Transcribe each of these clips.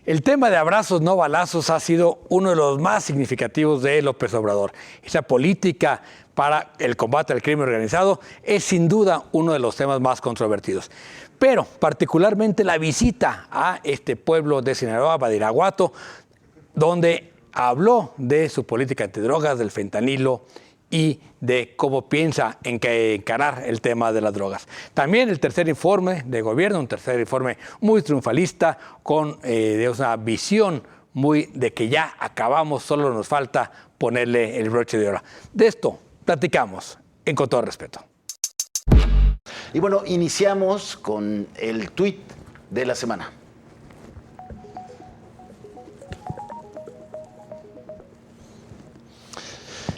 El tema de abrazos no balazos ha sido uno de los más significativos de López Obrador. Esa política para el combate al crimen organizado es sin duda uno de los temas más controvertidos. Pero particularmente la visita a este pueblo de Sinaloa, Badiraguato, donde habló de su política antidrogas, del fentanilo y de cómo piensa encarar el tema de las drogas. También el tercer informe de gobierno, un tercer informe muy triunfalista, con una visión muy de que ya acabamos, solo nos falta ponerle el broche de oro. De esto platicamos Con Todo Respeto. Y bueno, iniciamos con el tuit de la semana.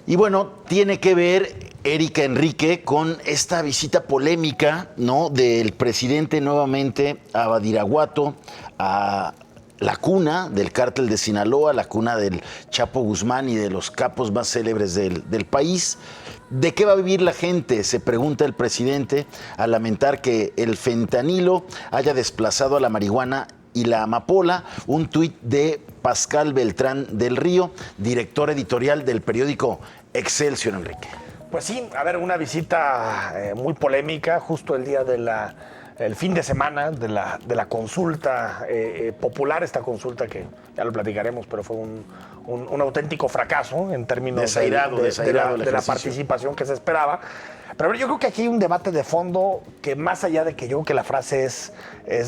Y bueno, tiene que ver, Erika Enrique, con esta visita polémica, ¿no?, del presidente nuevamente a Badiraguato, a la cuna del cártel de Sinaloa, la cuna del Chapo Guzmán y de los capos más célebres del país. ¿De qué va a vivir la gente?, se pregunta el presidente, al lamentar que el fentanilo haya desplazado a la marihuana y la amapola. Un tuit de Pascal Beltrán del Río, director editorial del periódico Excelsior, Enrique. Pues sí, a ver, una visita muy polémica, justo el día de el fin de semana de la consulta popular, esta consulta que ya lo platicaremos, pero fue un auténtico fracaso en términos de la participación que se esperaba. Pero yo creo que aquí hay un debate de fondo que, más allá de que yo creo que la frase es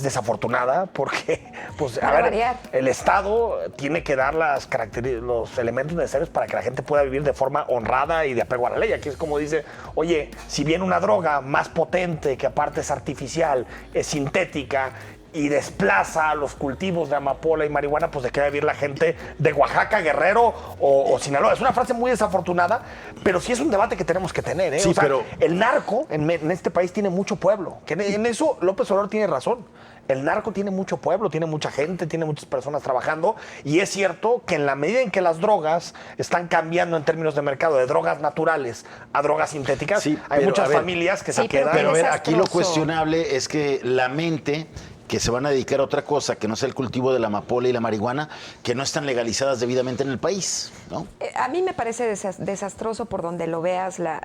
desafortunada, porque pues, a ver, el Estado tiene que dar los elementos necesarios para que la gente pueda vivir de forma honrada y de apego a la ley. Aquí es como dice, oye, si viene una droga más potente, que aparte es artificial, es sintética, y desplaza a los cultivos de amapola y marihuana, pues de qué va a vivir la gente de Oaxaca, Guerrero o Sinaloa. Es una frase muy desafortunada, pero sí es un debate que tenemos que tener, ¿eh? Sí, o sea, pero el narco en este país tiene mucho pueblo. Que en eso López Obrador tiene razón. El narco tiene mucho pueblo, tiene mucha gente, tiene muchas personas trabajando, y es cierto que en la medida en que las drogas están cambiando en términos de mercado, de drogas naturales a drogas sintéticas, sí, hay muchas familias que se quedan. Pero a ver, aquí lo cuestionable es que la mente, que se van a dedicar a otra cosa, que no sea el cultivo de la amapola y la marihuana, que no están legalizadas debidamente en el país, ¿no? A mí me parece desastroso por donde lo veas la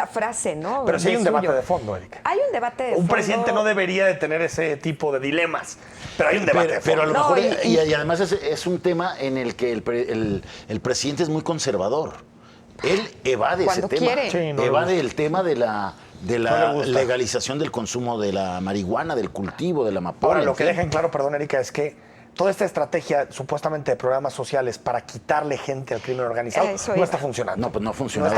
frase, ¿no? Pero sí hay un debate de fondo, Erika. Hay un debate de fondo. Un presidente no debería de tener ese tipo de dilemas, pero hay un debate de fondo. Pero a lo mejor, y además es un tema en el que el presidente es muy conservador. Él evade ese tema. Sí, evade el tema de la legalización del consumo de la marihuana, del cultivo, de la amapola. Ahora, lo que deja en claro, perdón, Erika, es que toda esta estrategia supuestamente de programas sociales para quitarle gente al crimen organizado no está funcionando. No, pues no funciona.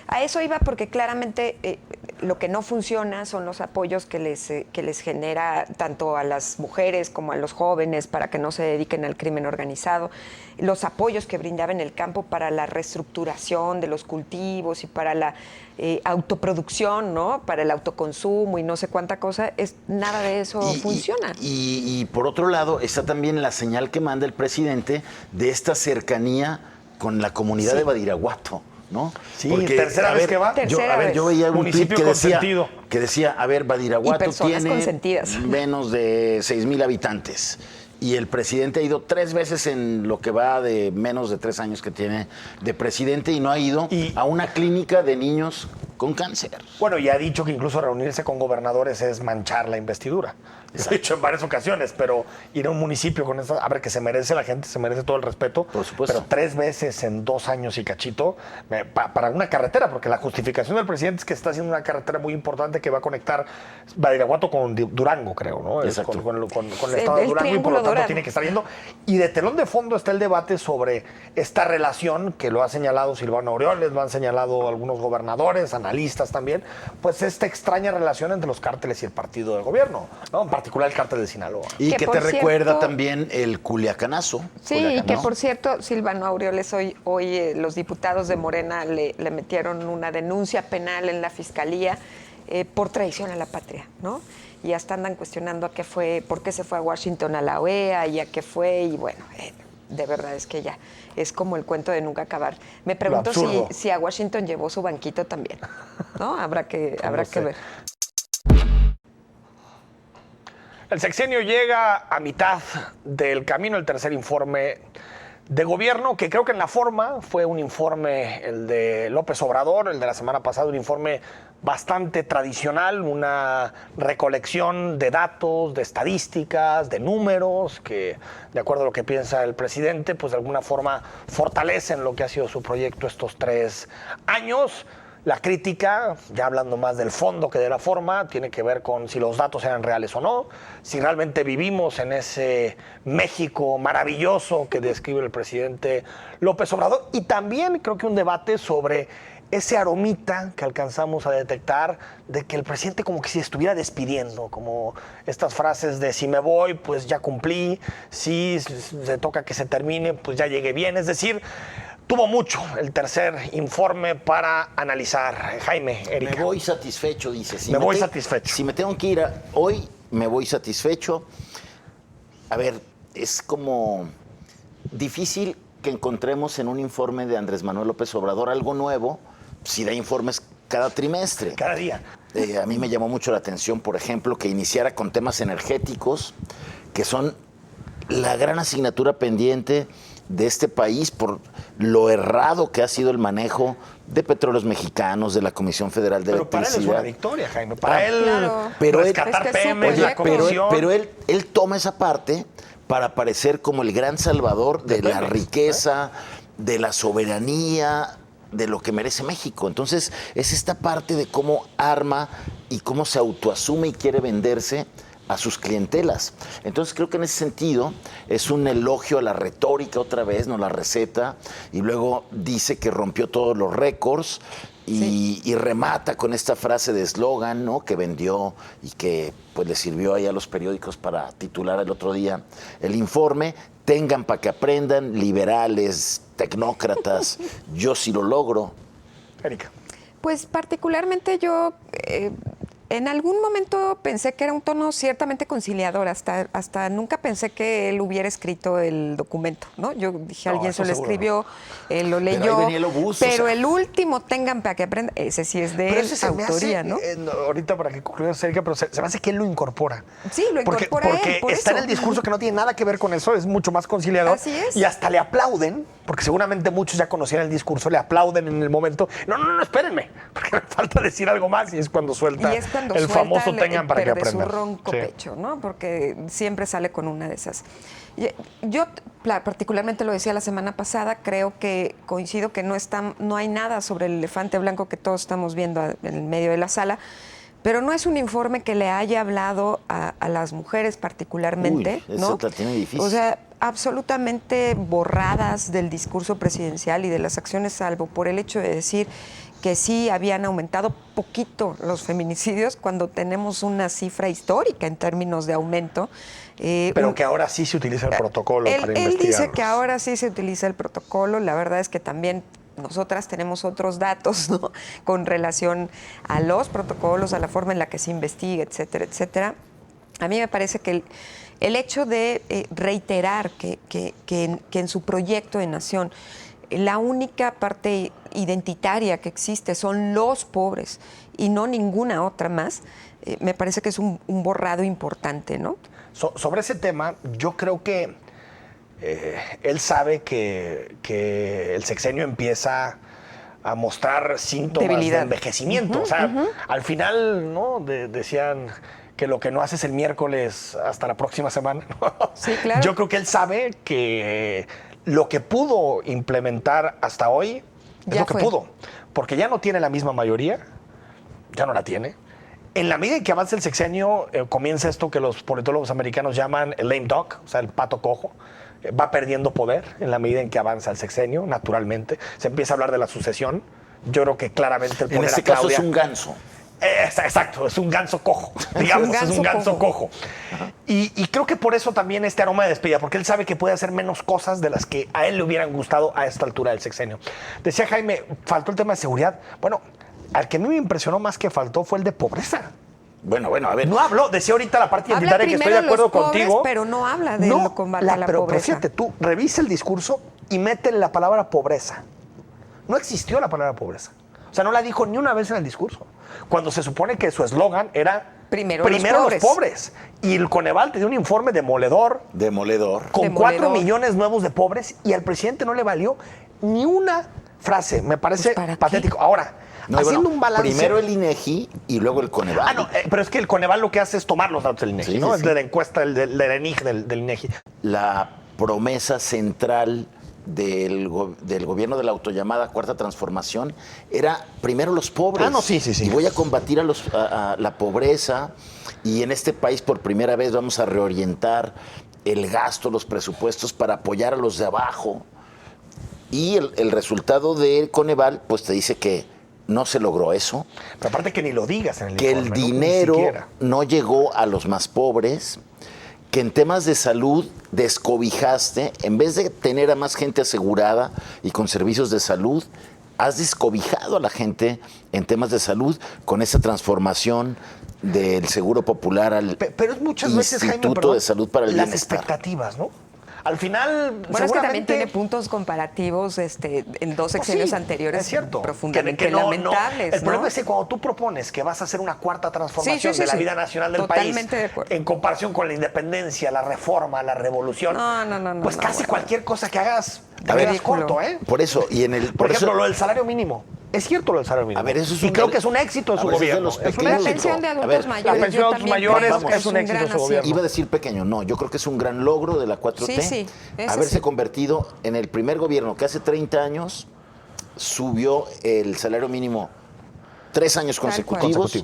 A eso iba porque claramente lo que no funciona son los apoyos que les genera tanto a las mujeres como a los jóvenes para que no se dediquen al crimen organizado, los apoyos que brindaba en el campo para la reestructuración de los cultivos y para la autoproducción, ¿no? Para el autoconsumo y no sé cuánta cosa, nada de eso funciona. Y por otro lado está también la señal que manda el presidente de esta cercanía con la comunidad de Badiraguato, ¿no? Sí, porque, tercera vez que va. Yo veía un tuit que decía, a ver, Badiraguato tiene menos de 6,000 habitantes. Y el presidente ha ido 3 veces en lo que va de menos de 3 años que tiene de presidente y no ha ido a una clínica de niños con cáncer. Bueno, y ha dicho que incluso reunirse con gobernadores es manchar la investidura. Lo ha dicho en varias ocasiones, pero ir a un municipio con eso, a ver, que se merece la gente, se merece todo el respeto. Por supuesto. Pero 3 veces en 2 años y cachito, para una carretera, porque la justificación del presidente es que está haciendo una carretera muy importante que va a conectar Badiraguato con Durango, creo, ¿no? Exacto. Con el estado de Durango, y por lo tanto tiene que estar yendo. Y de telón de fondo está el debate sobre esta relación que lo ha señalado Silvano Aureoles, lo han señalado algunos gobernadores, analistas también, pues esta extraña relación entre los cárteles y el partido de gobierno, ¿no? En particular el cártel de Sinaloa. Y que te recuerda también el culiacanazo. Sí, y que por cierto, Silvano Aureoles, hoy los diputados de Morena le metieron una denuncia penal en la Fiscalía por traición a la patria, ¿no? Y hasta andan cuestionando por qué se fue a Washington a la OEA y a qué fue, y bueno, de verdad es que ya es como el cuento de nunca acabar. Me pregunto si a Washington llevó su banquito también, ¿no? Habrá que ver. El sexenio llega a mitad del camino, el tercer informe de gobierno, que creo que en la forma fue un informe, el de López Obrador, el de la semana pasada, un informe bastante tradicional, una recolección de datos, de estadísticas, de números, que de acuerdo a lo que piensa el presidente, pues de alguna forma fortalecen lo que ha sido su proyecto estos 3 años. La crítica, ya hablando más del fondo que de la forma, tiene que ver con si los datos eran reales o no, si realmente vivimos en ese México maravilloso que describe el presidente López Obrador, y también creo que un debate sobre ese aromita que alcanzamos a detectar de que el presidente como que se estuviera despidiendo, como estas frases de si me voy, pues ya cumplí, si se toca que se termine, pues ya llegué bien, es decir, tuvo mucho el tercer informe para analizar. Jaime, Erika. Me voy satisfecho, dice. Me voy satisfecho. Si me tengo que ir hoy, me voy satisfecho. A ver, es como difícil que encontremos en un informe de Andrés Manuel López Obrador algo nuevo, si da informes cada trimestre. Cada día. A mí me llamó mucho la atención, por ejemplo, que iniciara con temas energéticos, que son la gran asignatura pendiente de este país por lo errado que ha sido el manejo de Petróleos Mexicanos, de la Comisión Federal de Electricidad. Pero para él es una victoria, Jaime. Para él, claro. Pero rescatar es que es su Pemex, la proyecto. comisión. pero él toma esa parte para aparecer como el gran salvador de la Pemex, riqueza, de la soberanía, de lo que merece México. Entonces, es esta parte de cómo arma y cómo se autoasume y quiere venderse a sus clientelas. Entonces creo que en ese sentido es un elogio a la retórica otra vez, no la receta, y luego dice que rompió todos los récords y remata con esta frase de eslogan, ¿no?, que vendió y que pues le sirvió ahí a los periódicos para titular el otro día el informe: tengan para que aprendan, liberales, tecnócratas, yo sí lo logro. Erika. Pues particularmente yo en algún momento pensé que era un tono ciertamente conciliador, hasta nunca pensé que él hubiera escrito el documento, ¿no? Yo dije, No, alguien eso se lo seguro escribió, él lo Pero leyó, ahí venía el obús, pero o sea. el último, tengan para que aprendan, ese sí es de Pero él, ese se me autoría, hace, ¿no? ahorita para que concluyas, Erika, pero se me hace que él lo incorpora. Sí, lo incorpora porque él, por está eso. en el discurso que no tiene nada que ver con eso, es mucho más conciliador. Así es. Y hasta le aplauden, porque seguramente muchos ya conocían el discurso, le aplauden en el momento. No, espérenme, porque me falta decir algo más, y es cuando suelta Y es cuando el suelta famoso tengan para que pero de aprendan. su ronco Sí. pecho, ¿no? Porque siempre sale con una de esas. Yo particularmente lo decía la semana pasada, creo que coincido que no hay nada sobre el elefante blanco que todos estamos viendo en el medio de la sala, pero no es un informe que le haya hablado a las mujeres particularmente, Uy, ¿no? eso la tiene difícil. O sea, absolutamente borradas del discurso presidencial y de las acciones, salvo por el hecho de decir que sí habían aumentado poquito los feminicidios cuando tenemos una cifra histórica en términos de aumento. Pero que ahora sí se utiliza el protocolo para Él dice investigarlos. que ahora sí se utiliza el protocolo. La verdad es que también nosotras tenemos otros datos, ¿no?, con relación a los protocolos, a la forma en la que se investiga, etcétera, etcétera. A mí me parece que el hecho de reiterar que en su proyecto de nación la única parte identitaria que existe son los pobres y no ninguna otra más, me parece que es un borrado importante, ¿no? Sobre ese tema, yo creo que él sabe que el sexenio empieza a mostrar síntomas Debilidad. de envejecimiento. O sea, al final, ¿no?, decían que lo que no haces el miércoles hasta la próxima semana. Sí, claro. Yo creo que él sabe que lo que pudo implementar hasta hoy es Ya lo que fue. pudo, porque ya no tiene la misma mayoría, ya no la tiene. En la medida en que avanza el sexenio, comienza esto que los politólogos americanos llaman el lame duck, o sea, el pato cojo. Va perdiendo poder en la medida en que avanza el sexenio, naturalmente. Se empieza a hablar de la sucesión. Yo creo que claramente el poner En este a Claudia... caso es un ganso. Exacto, es un ganso cojo, digamos, es un ganso cojo. Y creo que por eso también este aroma de despedida, porque él sabe que puede hacer menos cosas de las que a él le hubieran gustado a esta altura del sexenio. Decía Jaime, faltó el tema de seguridad. Bueno, al que a mí me impresionó más que faltó fue el de pobreza. Bueno, a ver. No habló, decía ahorita la parte Habla identitaria que estoy de primero de acuerdo los pobres, contigo. pero no habla del combate a la pero pobreza. fíjate, tú revisa el discurso y mete la palabra pobreza. No existió la palabra pobreza. O sea, no la dijo ni una vez en el discurso. Cuando se supone que su eslogan era Primero los pobres. Y el Coneval te dio un informe demoledor. Con 4 millones nuevos de pobres y al presidente no le valió ni una frase. Me parece patético. Ahora, haciendo un balance. Primero el INEGI y luego el Coneval. No, pero es que el Coneval lo que hace es tomar los datos del INEGI, ¿no? Es de la encuesta del ENIG, del INEGI. La promesa central del gobierno de la autollamada Cuarta Transformación era primero los pobres. Sí. Y voy a combatir a la pobreza y en este país por primera vez vamos a reorientar el gasto, los presupuestos para apoyar a los de abajo. Y el resultado del Coneval pues te dice que no se logró eso. Pero aparte que ni lo digas en el que informe, el dinero ¿no? no llegó a los más pobres, que en temas de salud descobijaste, en vez de tener a más gente asegurada y con servicios de salud, has descobijado a la gente en temas de salud con esa transformación del Seguro Popular al pero es muchas veces, Instituto Jaime, de Salud para el las Bienestar. expectativas, ¿no? Al final, Bueno, es que también tiene puntos comparativos en dos sexenios anteriores es cierto, profundamente lamentables. El problema es que cuando tú propones que vas a hacer una cuarta transformación de la vida nacional del Totalmente país, de acuerdo. en comparación con la independencia, la reforma, la revolución, pues casi cualquier cosa que hagas te quedas corto, ¿eh? Por eso, por ejemplo, lo del salario mínimo. Es cierto lo del salario mínimo. A ver, eso es y creo que es un éxito de su gobierno. La pensión de adultos mayores. La pensión de adultos mayores es un éxito de su gobierno. Iba a decir pequeño, no, yo creo que es un gran logro de la 4T. Sí, haberse convertido en el primer gobierno que hace 30 años subió el salario mínimo 3 años consecutivos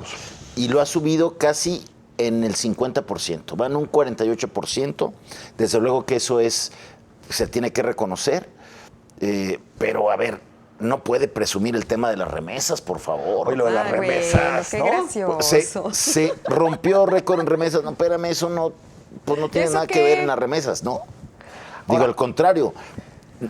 y lo ha subido casi en el 50%. Van un 48%. Desde luego que eso se tiene que reconocer. Pero a ver, no puede presumir el tema de las remesas, por favor. Hoy lo de las remesas, qué ¿no? gracioso. Se rompió récord en remesas. No, espérame, eso no tiene nada que ver en las remesas, ¿no? Digo, al contrario.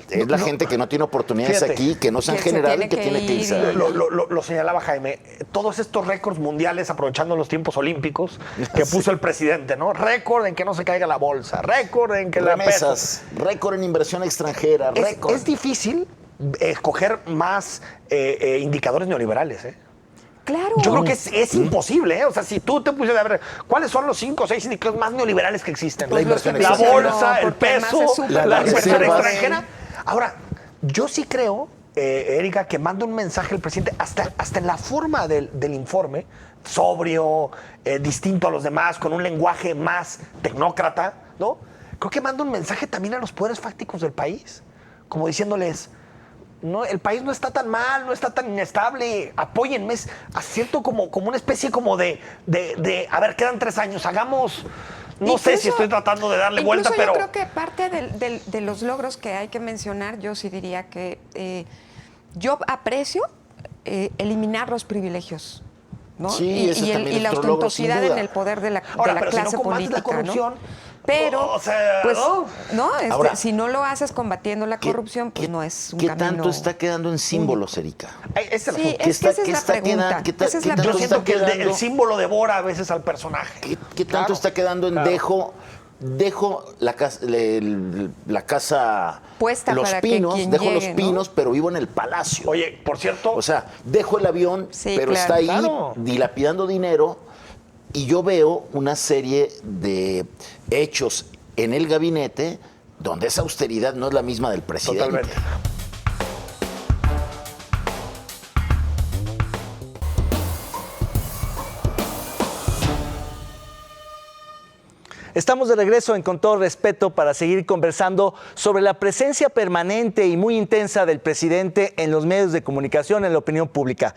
Es la gente que no tiene oportunidades aquí, que no se han generado y que tiene que irse. Lo señalaba Jaime. Todos estos récords mundiales, aprovechando los tiempos olímpicos que puso el presidente, ¿no? Récord en que no se caiga la bolsa, récord en que remesas, récord en inversión extranjera, récord. Es difícil escoger más indicadores neoliberales, ¿eh? Claro. Yo creo que es imposible, ¿eh? O sea, si tú te pusieras a ver cuáles son los 5 o 6 indicadores más neoliberales que existen. La inversión la bolsa, el porque además peso, es la inversión reservas. extranjera. Ahora, yo sí creo, Erika, que manda un mensaje el presidente, hasta en la forma del informe, sobrio, distinto a los demás, con un lenguaje más tecnócrata, ¿no? Creo que manda un mensaje también a los poderes fácticos del país, como diciéndoles, no, el país no está tan mal, no está tan inestable, apóyenme. Siento como una especie como de, a ver, quedan 3 años, hagamos... No incluso, sé si estoy tratando de darle vuelta, pero... Yo creo que parte de los logros que hay que mencionar, yo sí diría que yo aprecio eliminar los privilegios, ¿no? Sí, y la ostentosidad en el poder de la clase si no política, la corrupción, ¿no? Pero, o sea, pues, ¿no? Ahora, si no lo haces combatiendo la corrupción, pues no es un camino. ¿Qué tanto está quedando en símbolos, Erika? Esa es la Sí, es que esa es la pregunta. Esa es la Yo pregunta. siento que el símbolo devora a veces al personaje. ¿Qué tanto está quedando en dejo la casa puesta Los para Pinos, que quien dejo llegue, Los Pinos, pero vivo en el palacio? Oye, por cierto... O sea, dejo el avión, Sí, pero claro. está ahí Claro. dilapidando dinero y yo veo una serie de hechos en el gabinete donde esa austeridad no es la misma del presidente. Totalmente. Estamos de regreso en Con Todo Respeto para seguir conversando sobre la presencia permanente y muy intensa del presidente en los medios de comunicación, en la opinión pública.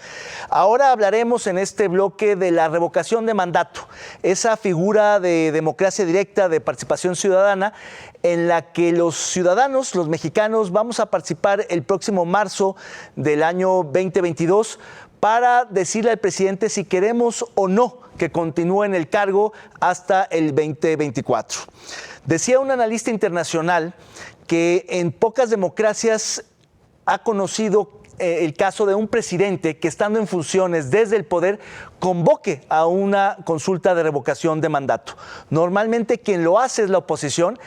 Ahora hablaremos en este bloque de la revocación de mandato, esa figura de democracia directa, de participación ciudadana, en la que los ciudadanos, los mexicanos, vamos a participar el próximo marzo del año 2022 para decirle al presidente si queremos o no que continúe en el cargo hasta el 2024. Decía un analista internacional que en pocas democracias ha conocido el caso de un presidente que, estando en funciones desde el poder, convoque a una consulta de revocación de mandato. Normalmente quien lo hace es la oposición,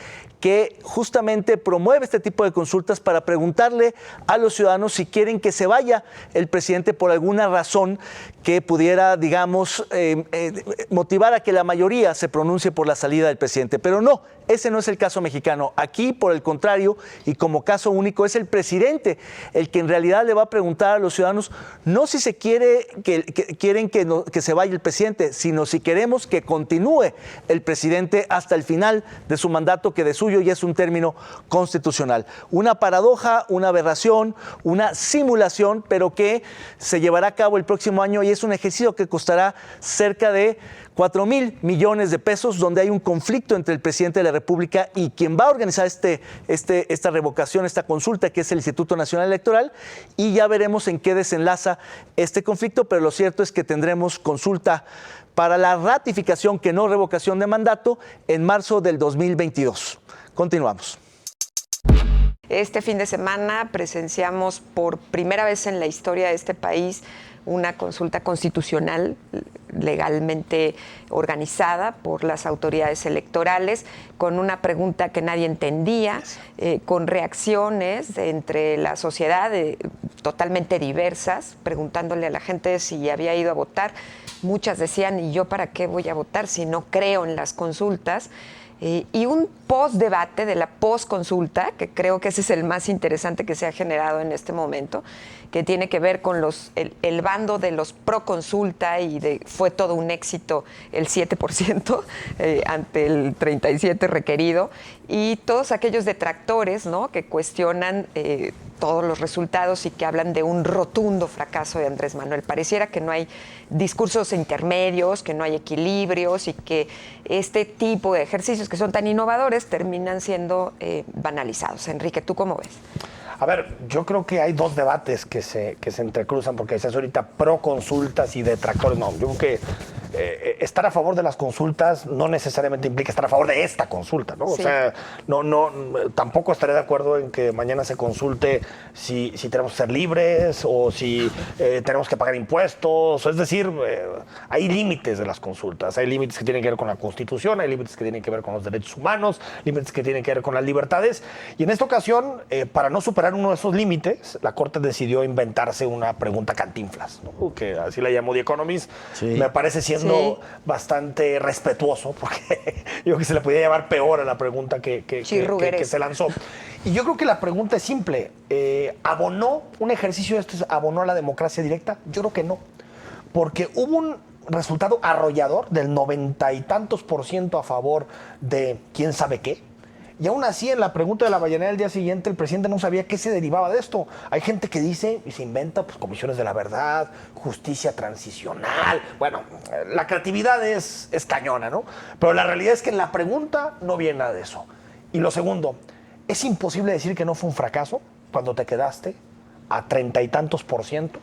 que justamente promueve este tipo de consultas para preguntarle a los ciudadanos si quieren que se vaya el presidente por alguna razón que pudiera, digamos, motivar a que la mayoría se pronuncie por la salida del presidente. Pero no, ese no es el caso mexicano. Aquí, por el contrario, y como caso único, es el presidente el que en realidad le va a preguntar a los ciudadanos no si se quieren que se vaya el presidente, sino si queremos que continúe el presidente hasta el final de su mandato, que de suyo ya es un término constitucional. Una paradoja, una aberración, una simulación, pero que se llevará a cabo el próximo año y es un ejercicio que costará cerca de 4,000 millones de pesos, donde hay un conflicto entre el presidente de la República y quien va a organizar esta revocación, esta consulta, que es el Instituto Nacional Electoral, y ya veremos en qué desenlaza este conflicto, pero lo cierto es que tendremos consulta para la ratificación, que no revocación de mandato, en marzo del 2022. Continuamos. Este fin de semana presenciamos por primera vez en la historia de este país una consulta constitucional legalmente organizada por las autoridades electorales, con una pregunta que nadie entendía, con reacciones entre la sociedad totalmente diversas, preguntándole a la gente si había ido a votar. Muchas decían, ¿y yo para qué voy a votar si no creo en las consultas? Y un post-debate de la post-consulta, que creo que ese es el más interesante que se ha generado en este momento, que tiene que ver con el bando de los pro-consulta y fue todo un éxito el 7% ante el 37% requerido, y todos aquellos detractores, ¿no?, que cuestionan todos los resultados y que hablan de un rotundo fracaso de Andrés Manuel. Pareciera que no hay discursos intermedios, que no hay equilibrios y que este tipo de ejercicios que son tan innovadores terminan siendo banalizados. Enrique, ¿tú cómo ves? A ver, yo creo que hay dos debates que se entrecruzan, porque decías ahorita pro consultas y detractores. No, yo creo que estar a favor de las consultas no necesariamente implica estar a favor de esta consulta, ¿no? Sí. O sea, tampoco estaré de acuerdo en que mañana se consulte si tenemos que ser libres o si tenemos que pagar impuestos. Es decir, hay límites de las consultas. Hay límites que tienen que ver con la Constitución, hay límites que tienen que ver con los derechos humanos, límites que tienen que ver con las libertades. Y en esta ocasión, para no superar uno de esos límites, la Corte decidió inventarse una pregunta cantinflas, ¿no?, que así la llamó The Economist. Sí. Me parece siendo bastante respetuoso, porque yo creo que se le podía llamar peor a la pregunta que se lanzó. Y yo creo que la pregunta es simple. ¿Abonó un ejercicio de estos, abonó a la democracia directa? Yo creo que no. Porque hubo un resultado arrollador del 90 y tantos % a favor de quién sabe qué. Y aún así, en la pregunta de la mañanera del día siguiente, el presidente no sabía qué se derivaba de esto. Hay gente que dice y se inventa, pues, comisiones de la verdad, justicia transicional. Bueno, la creatividad es cañona, ¿no? Pero la realidad es que en la pregunta no viene nada de eso. Y lo segundo, es imposible decir que no fue un fracaso cuando te quedaste a 30 y tantos %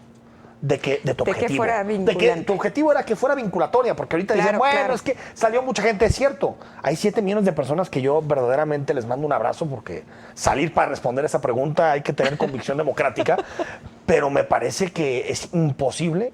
de tu objetivo. Que fuera vinculante. De que tu objetivo era que fuera vinculatoria, porque ahorita dicen, bueno, es que salió mucha gente. Es cierto, hay 7 millones de personas que yo verdaderamente les mando un abrazo, porque salir para responder esa pregunta hay que tener convicción democrática, pero me parece que es imposible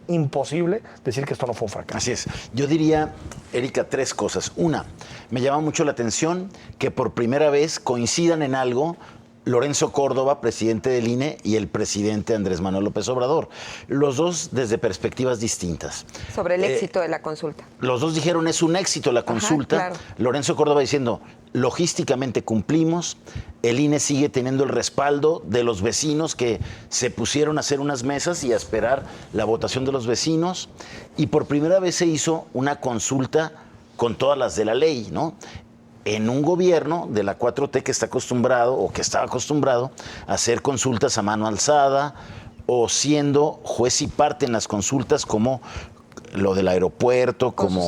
decir que esto no fue un fracaso. Así es. Yo diría, Erika, 3 cosas. Una, me llama mucho la atención que por primera vez coincidan en algo Lorenzo Córdoba, presidente del INE, y el presidente Andrés Manuel López Obrador. Los dos desde perspectivas distintas. Sobre el éxito de la consulta. Los dos dijeron, es un éxito la consulta. Ajá, claro. Lorenzo Córdoba diciendo, logísticamente cumplimos, el INE sigue teniendo el respaldo de los vecinos que se pusieron a hacer unas mesas y a esperar la votación de los vecinos. Y por primera vez se hizo una consulta con todas las de la ley, ¿no? En un gobierno de la 4T que está acostumbrado o que estaba acostumbrado a hacer consultas a mano alzada o siendo juez y parte en las consultas, como lo del aeropuerto, como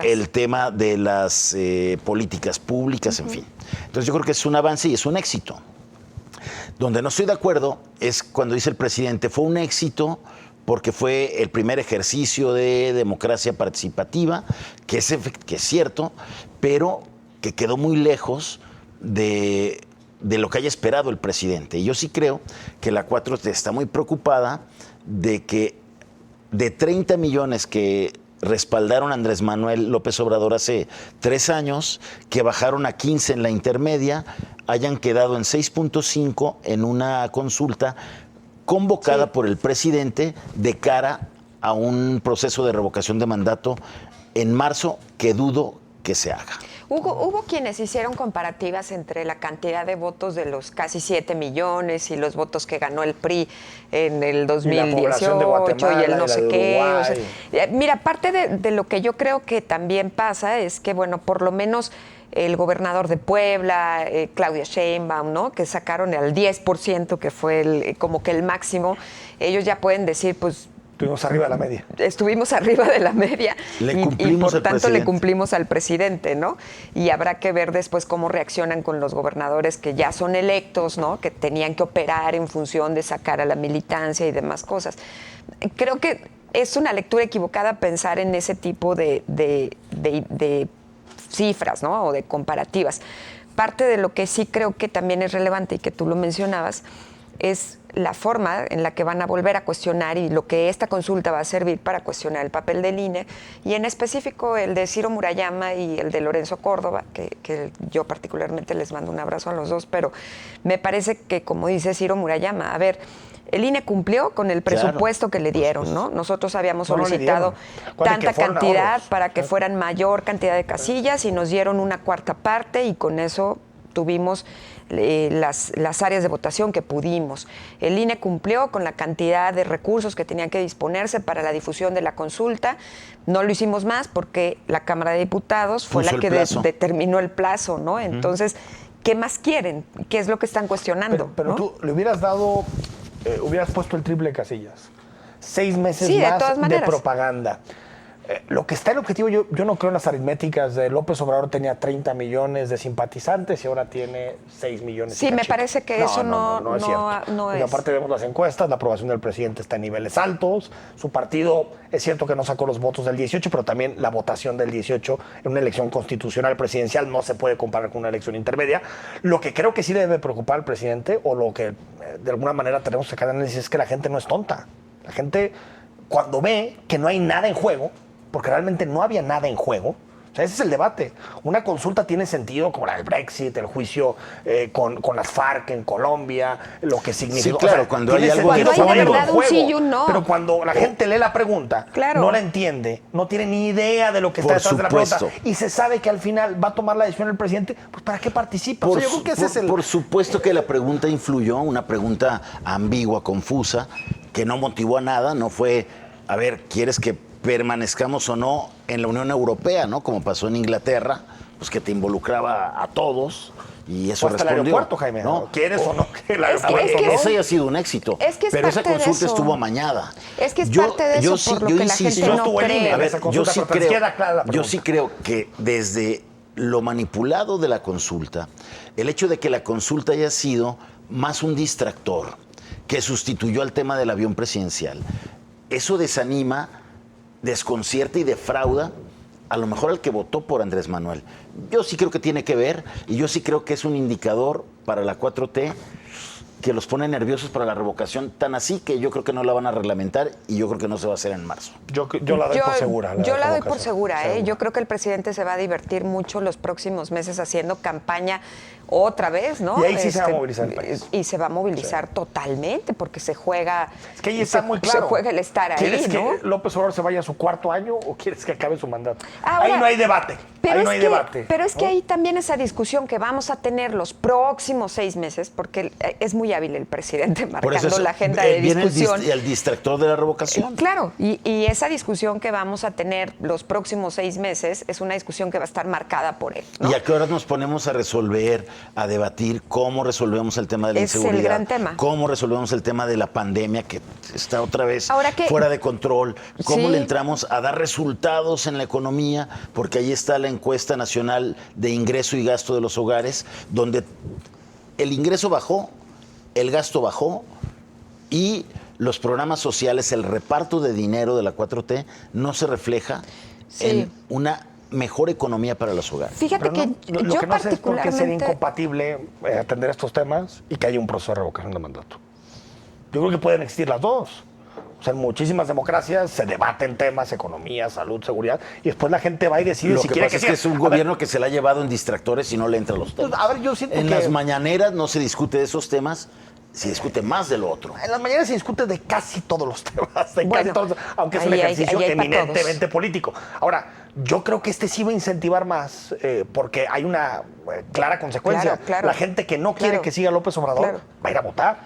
el tema de las políticas públicas, en fin. Entonces yo creo que es un avance y es un éxito. Donde no estoy de acuerdo es cuando dice el presidente, fue un éxito porque fue el primer ejercicio de democracia participativa, que es cierto, pero que quedó muy lejos de lo que haya esperado el presidente. Y yo sí creo que la 4T está muy preocupada de que de 30 millones que respaldaron a Andrés Manuel López Obrador hace 3 años, que bajaron a 15 en la intermedia, hayan quedado en 6.5 en una consulta convocada por el presidente de cara a un proceso de revocación de mandato en marzo que dudo que se haga. Hubo quienes hicieron comparativas entre la cantidad de votos de los casi 7 millones y los votos que ganó el PRI en el 2018 y el no sé qué. O sea, mira, parte de lo que yo creo que también pasa es que, bueno, por lo menos el gobernador de Puebla, Claudia Sheinbaum, ¿no? Que sacaron al 10%, que fue como que el máximo, ellos ya pueden decir, pues, estuvimos arriba de la media. Estuvimos arriba de la media y por tanto le cumplimos al presidente, ¿no? Y habrá que ver después cómo reaccionan con los gobernadores que ya son electos, ¿no? Que tenían que operar en función de sacar a la militancia y demás cosas. Creo que es una lectura equivocada pensar en ese tipo de cifras, ¿no? O de comparativas. Parte de lo que sí creo que también es relevante y que tú lo mencionabas es la forma en la que van a volver a cuestionar y lo que esta consulta va a servir para cuestionar el papel del INE y en específico el de Ciro Murayama y el de Lorenzo Córdoba, que yo particularmente les mando un abrazo a los dos, pero me parece que, como dice Ciro Murayama, a ver, el INE cumplió con el presupuesto que le dieron, ¿no? Nosotros habíamos solicitado tanta cantidad para que fueran mayor cantidad de casillas y nos dieron una cuarta parte y con eso tuvimos las áreas de votación que pudimos. El INE cumplió con la cantidad de recursos que tenían que disponerse para la difusión de la consulta. No lo hicimos más porque la Cámara de Diputados fue la que determinó el plazo, ¿no? Entonces, ¿qué más quieren? ¿Qué es lo que están cuestionando? Pero ¿no? tú le hubieras dado, hubieras puesto el triple de casillas. 6 meses Sí, más de propaganda. Lo que está en el objetivo, yo no creo en las aritméticas de López Obrador. Tenía 30 millones de simpatizantes y ahora tiene 6 millones. Sí, me parece que eso no es cierto. No es. Aparte vemos las encuestas, la aprobación del presidente está en niveles altos. Su partido, es cierto que no sacó los votos del 18, pero también la votación del 18 en una elección constitucional presidencial no se puede comparar con una elección intermedia. Lo que creo que sí debe preocupar al presidente, o lo que de alguna manera tenemos que sacar de análisis, es que la gente no es tonta. La gente, cuando ve que no hay nada en juego, porque realmente no había nada en juego. O sea, ese es el debate. Una consulta tiene sentido como la del Brexit, el juicio con las FARC en Colombia, lo que significa. Sí, claro, o sea, cuando hay algo en juego. Pero cuando la gente lee la pregunta, no la entiende, no tiene ni idea de lo que está detrás de la pregunta, y se sabe que al final va a tomar la decisión el presidente, pues ¿para qué participa? O sea, yo creo que ese es el... Por supuesto que la pregunta influyó, una pregunta ambigua, confusa, que no motivó a nada, no fue, a ver, ¿quieres que permanezcamos o no en la Unión Europea, ¿no? Como pasó en Inglaterra, pues que te involucraba a todos y eso hasta respondió. El aeropuerto, Jaime, ¿no? ¿Quieres o no? Ese ha sido un éxito. Es que pero esa consulta estuvo amañada. Es que es parte de eso por lo que la gente no cree. A ver, yo sí creo que desde lo manipulado de la consulta, el hecho de que la consulta haya sido más un distractor que sustituyó al tema del avión presidencial, eso desanima, desconcierta y defrauda a lo mejor al que votó por Andrés Manuel. Yo sí creo que tiene que ver y yo sí creo que es un indicador para la 4T que los pone nerviosos para la revocación, tan así que yo creo que no la van a reglamentar y yo creo que no se va a hacer en marzo. Yo la doy por segura. Yo la doy por segura. Yo creo que el presidente se va a divertir mucho los próximos meses haciendo campaña otra vez, ¿no? Y ahí sí se va a movilizar el país. Y se va a movilizar totalmente porque se juega... Es que ahí está muy claro. Se juega el estar ahí, ¿Quieres ¿no? que López Obrador se vaya a su 4º año o quieres que acabe su mandato? Ahora, ahí no hay debate. Pero es que hay también esa discusión que vamos a tener los próximos 6 meses, porque es muy hábil el presidente marcando la agenda de discusión. Viene el distractor de la revocación. Claro, y esa discusión que vamos a tener los próximos 6 meses es una discusión que va a estar marcada por él, ¿no? ¿Y a qué horas nos ponemos a resolver, a debatir cómo resolvemos el tema de la inseguridad? Es el gran tema. ¿Cómo resolvemos el tema de la pandemia que está otra vez fuera de control? ¿Cómo le entramos a dar resultados en la economía? Porque ahí está la encuesta nacional de ingreso y gasto de los hogares, donde el ingreso bajó, el gasto bajó y los programas sociales, el reparto de dinero de la 4T no se refleja en una mejor economía para los hogares. Fíjate que lo yo que no sé es por qué sería particularmente... incompatible atender estos temas y que haya un proceso de revocación de mandato. Yo creo que pueden existir las dos. O sea, en muchísimas democracias se debaten temas, economía, salud, seguridad, y después la gente va y decide Lo si que quiere pasa que es siga. que es un gobierno que se la ha llevado en distractores y no le entra a los temas. A ver, yo siento en que las mañaneras no se discute de esos temas, se discute más de lo otro. en las mañanas se discute de casi todos los temas, de Bueno, casi todos, aunque es un ahí hay- ejercicio ahí hay pa' eminentemente político. Ahora, yo creo que este sí va a incentivar más, porque hay una clara consecuencia. Claro, claro. La gente que no quiere Claro. que siga López Obrador Claro. va a ir a votar.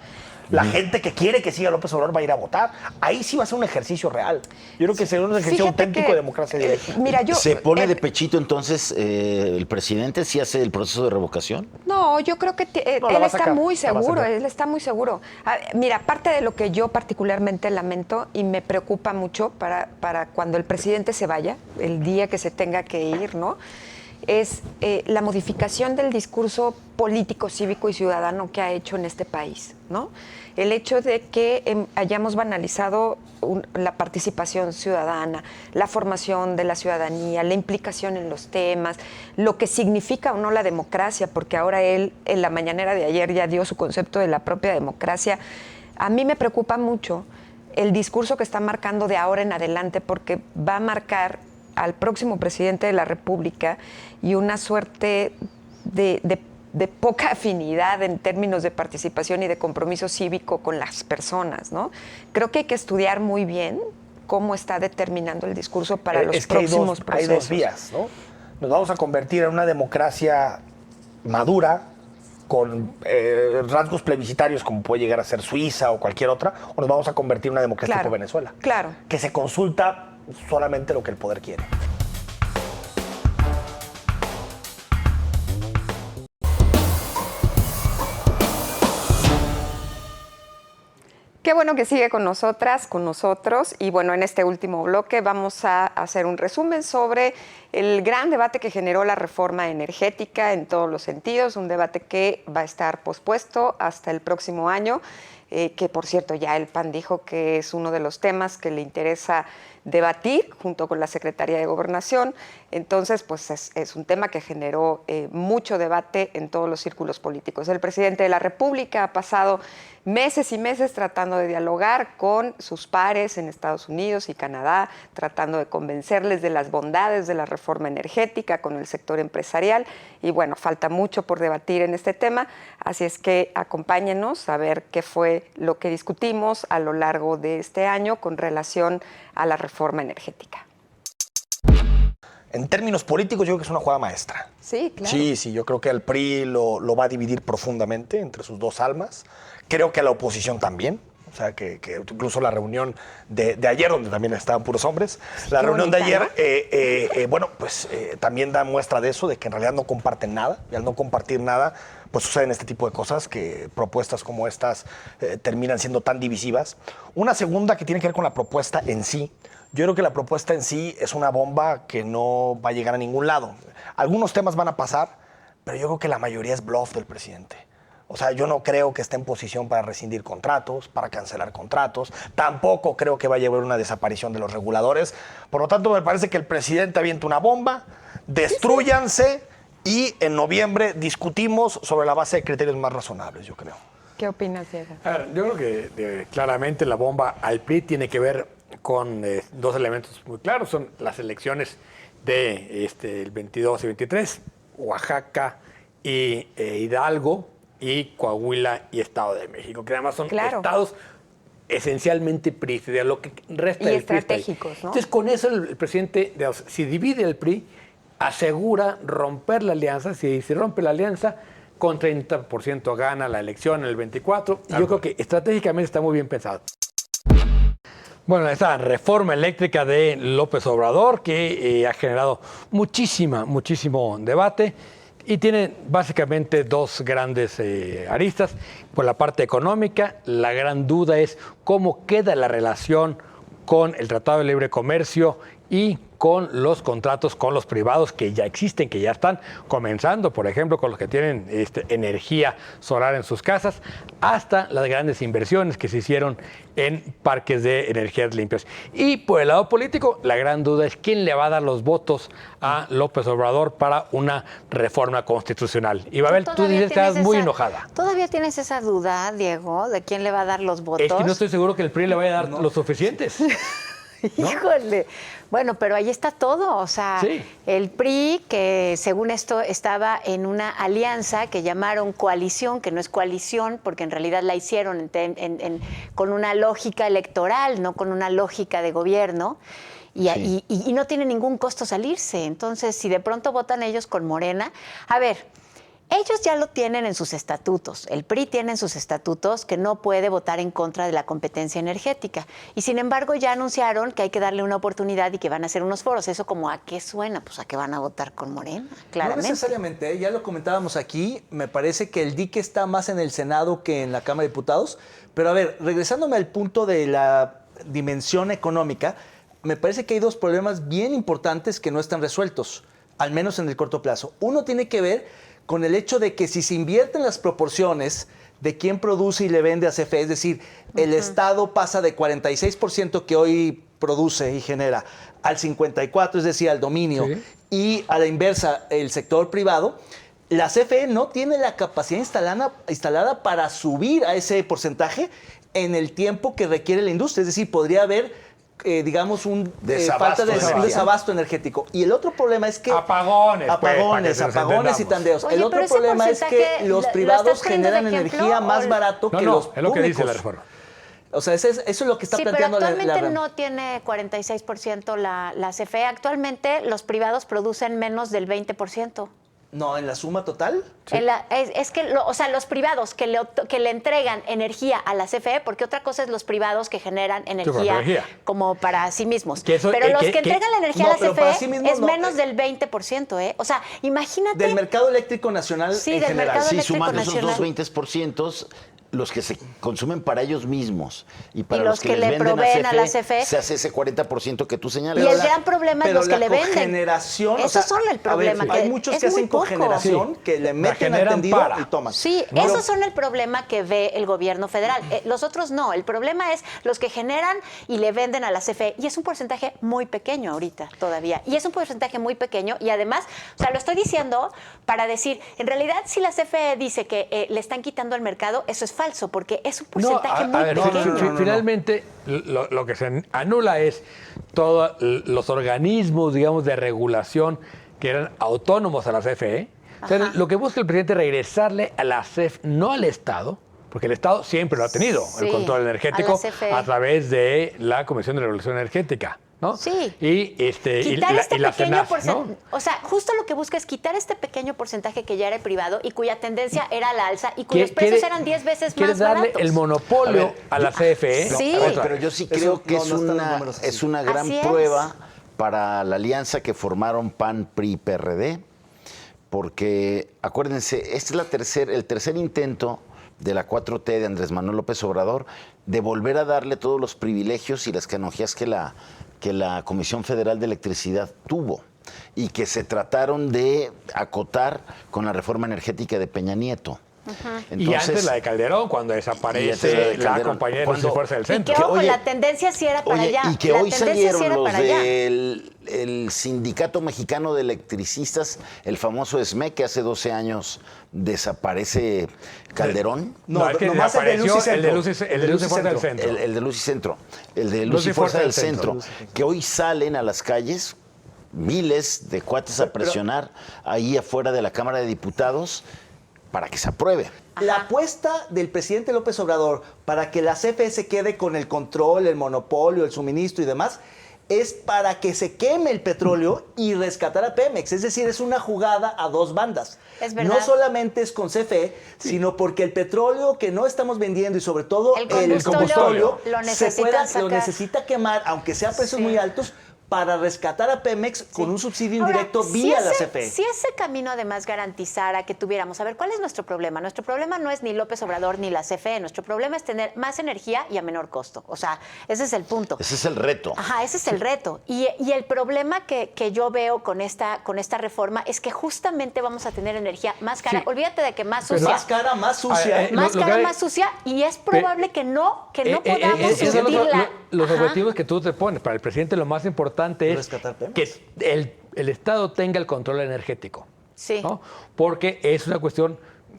La gente que quiere que siga López Obrador va a ir a votar. Ahí sí va a ser un ejercicio real. Yo creo que será un ejercicio Fíjate auténtico que, de democracia directa. Mira, yo... ¿Se pone de eh, pechito entonces el presidente si hace el proceso de revocación? No, yo creo que No, la él va a está sacar, muy la va a seguro, sacar. él está muy seguro. Mira, parte de lo que yo particularmente lamento y me preocupa mucho para cuando el presidente se vaya, el día que se tenga que ir, ¿no? Es la modificación del discurso político, cívico y ciudadano que ha hecho en este país, ¿no? El hecho de que hayamos banalizado la participación ciudadana, la formación de la ciudadanía, la implicación en los temas, lo que significa o no la democracia, porque ahora él en la mañanera de ayer ya dio su concepto de la propia democracia. A mí me preocupa mucho el discurso que está marcando de ahora en adelante, porque va a marcar al próximo presidente de la República y una suerte de poca afinidad en términos de participación y de compromiso cívico con las personas, ¿no? Creo que hay que estudiar muy bien cómo está determinando el discurso para los Es que próximos hay procesos. dos vías, ¿no? Nos vamos a convertir en una democracia madura, con rasgos plebiscitarios como puede llegar a ser Suiza o cualquier otra, o nos vamos a convertir en una democracia Claro, tipo Venezuela. claro. Que se consulta solamente lo que el poder quiere. Qué bueno que sigue con nosotras, con nosotros. Y bueno, en este último bloque vamos a hacer un resumen sobre el gran debate que generó la reforma energética en todos los sentidos, un debate que va a estar pospuesto hasta el próximo año, que por cierto ya el PAN dijo que es uno de los temas que le interesa debatir junto con la Secretaría de Gobernación. Entonces, pues es un tema que generó mucho debate en todos los círculos políticos. El presidente de la República ha pasado meses y meses tratando de dialogar con sus pares en Estados Unidos y Canadá, tratando de convencerles de las bondades de la reforma energética con el sector empresarial. Y bueno, falta mucho por debatir en este tema, así es que acompáñenos a ver qué fue lo que discutimos a lo largo de este año con relación a la reforma energética. En términos políticos, yo creo que es una jugada maestra. Sí, claro. Sí, yo creo que el PRI lo va a dividir profundamente entre sus dos almas. Creo que a la oposición también. O sea, que incluso la reunión de ayer, donde también estaban puros hombres, la Qué reunión de bonita, ayer, también da muestra de eso, de que en realidad no comparten nada. Y al no compartir nada, pues suceden este tipo de cosas, que propuestas como estas terminan siendo tan divisivas. Una segunda que tiene que ver con la propuesta en sí. Yo creo que la propuesta en sí es una bomba que no va a llegar a ningún lado. Algunos temas van a pasar, pero yo creo que la mayoría es bluff del presidente. O sea, yo no creo que esté en posición para rescindir contratos, para cancelar contratos. Tampoco creo que vaya a haber una desaparición de los reguladores. Por lo tanto, me parece que el presidente avienta una bomba, destrúyanse y en noviembre discutimos sobre la base de criterios más razonables, yo creo. ¿Qué opinas, Diego? A ver, yo creo que claramente la bomba al PRI tiene que ver con dos elementos muy claros. Son las elecciones el 22 y 23, Oaxaca y Hidalgo, y Coahuila y Estado de México, que además son estados esencialmente PRI, de lo que resta y del PRI. estratégicos, ¿no? Entonces, con eso el presidente, si divide el PRI, asegura romper la alianza. Si se rompe la alianza, con 30% gana la elección en el 24. Y yo creo que estratégicamente está muy bien pensado. Bueno, esta reforma eléctrica de López Obrador, que ha generado muchísimo debate, y tiene básicamente dos grandes aristas. Por la parte económica, la gran duda es cómo queda la relación con el Tratado de Libre Comercio y con los contratos con los privados que ya existen, que ya están comenzando, por ejemplo, con los que tienen energía solar en sus casas, hasta las grandes inversiones que se hicieron en parques de energías limpias. Y por el lado político, la gran duda es quién le va a dar los votos a López Obrador para una reforma constitucional. Y Babel, tú dices que estás muy enojada. ¿Todavía tienes esa duda, Diego, de quién le va a dar los votos? Es que no estoy seguro que el PRI le vaya a dar los suficientes. ¿No? Híjole. Bueno, pero ahí está todo. O sea, sí. El PRI, que según esto estaba en una alianza que llamaron coalición, que no es coalición, porque en realidad la hicieron con una lógica electoral, no con una lógica de gobierno. Y no tiene ningún costo salirse. Entonces, si de pronto votan ellos con Morena, a ver, ellos ya lo tienen en sus estatutos. El PRI tiene en sus estatutos que no puede votar en contra de la competencia energética. Y sin embargo ya anunciaron que hay que darle una oportunidad y que van a hacer unos foros. ¿Eso como a qué suena? Pues a que van a votar con Morena, claramente. No necesariamente, ya lo comentábamos aquí. Me parece que el dique está más en el Senado que en la Cámara de Diputados. Pero a ver, regresándome al punto de la dimensión económica, me parece que hay dos problemas bien importantes que no están resueltos, al menos en el corto plazo. Uno tiene que ver con el hecho de que si se invierten las proporciones de quién produce y le vende a CFE, es decir, el Estado pasa de 46% que hoy produce y genera al 54%, es decir, al dominio, y a la inversa, el sector privado, la CFE no tiene la capacidad instalada para subir a ese porcentaje en el tiempo que requiere la industria. Es decir, podría haber digamos, un desabasto energético. Y el otro problema es que... Apagones y tandeos. Oye, el otro problema es que los privados generan energía más barato que los públicos. Es lo que dice la reforma. O sea, eso es lo que está planteando la pero actualmente no tiene 46% la CFE. Actualmente los privados producen menos del 20%. No, ¿en la suma total? Sí. Es que, los privados que le entregan energía a la CFE, porque otra cosa es los privados que generan energía como para sí mismos. Pero los que entregan la energía a la CFE sí es menos del 20%, ¿eh? O sea, imagínate... Del mercado eléctrico nacional en general. Mercado eléctrico sumando nacional. esos dos 20%, los que se consumen para ellos mismos y para los que le les proveen venden a la CFE, se hace ese 40% que tú señalas. Y el gran problema es los que le venden. Cogeneración, esos son el problema. Hay muchos que hacen cogeneración, que le meten al tendido y toman. Sí, esos son el problema que ve el gobierno federal. Los otros no. El problema es los que generan y le venden a la CFE. Y es un porcentaje muy pequeño ahorita todavía. Y es un porcentaje muy pequeño. Y además, lo estoy diciendo para decir, en realidad, si la CFE dice que le están quitando al mercado, eso es falso, porque es un porcentaje muy pequeño. Finalmente, lo que se anula es todos los organismos, digamos, de regulación que eran autónomos a la CFE. O sea, lo que busca el presidente es regresarle a la CFE, no al Estado, porque el Estado siempre lo ha tenido, el control energético, a través de la Comisión de Regulación Energética, ¿no? Sí. Quitar la pequeño porcentaje, ¿no? O sea, justo lo que busca es quitar este pequeño porcentaje que ya era privado y cuya tendencia era la alza y cuyos precios eran 10 veces más darle baratos. El monopolio a la CFE. Sí. Pero yo sí creo que es una gran prueba para la alianza que formaron PAN, PRI y PRD, porque acuérdense, este es el tercer intento de la 4T de Andrés Manuel López Obrador de volver a darle todos los privilegios y las canonjías que la Comisión Federal de Electricidad tuvo y que se trataron de acotar con la reforma energética de Peña Nieto. Entonces, y antes la de Calderón, cuando desaparece la compañía de Luz y Fuerza del Centro. Y que, la tendencia sí era para allá. Y que hoy salieron los del Sindicato Mexicano de Electricistas, el famoso SME, que hace 12 años desaparece Calderón. No, es que nomás el de Luz y Fuerza del Centro. El de Luz y Centro. El de Luz y Fuerza del Centro. Que hoy salen a las calles miles de cuates a presionar ahí afuera de la Cámara de Diputados para que se apruebe. La apuesta del presidente López Obrador para que la CFE se quede con el control, el monopolio, el suministro y demás, es para que se queme el petróleo y rescatar a Pemex. Es decir, es una jugada a dos bandas. Es verdad. No solamente es con CFE, sino porque el petróleo que no estamos vendiendo y sobre todo el combustible lo necesita necesita quemar, aunque sea a precios muy altos, para rescatar a Pemex con un subsidio Ahora, indirecto vía la ese, CFE. Si ese camino además garantizara que tuviéramos, a ver, ¿cuál es nuestro problema? Nuestro problema no es ni López Obrador ni la CFE, nuestro problema es tener más energía y a menor costo. O sea, ese es el punto. Ese es el reto. Ajá, ese es el reto. Y el problema que yo veo con esta reforma es que justamente vamos a tener energía más cara. Sí. Olvídate de que más Pero sucia. Más cara, más sucia. Más lo cara, que- más sucia, y es probable que no podamos esos son surtirla. los Ajá. objetivos que tú te pones. Para el presidente lo más importante es Rescatar Pemex. que el Estado tenga el control energético. Sí. ¿no? Porque es una cuestión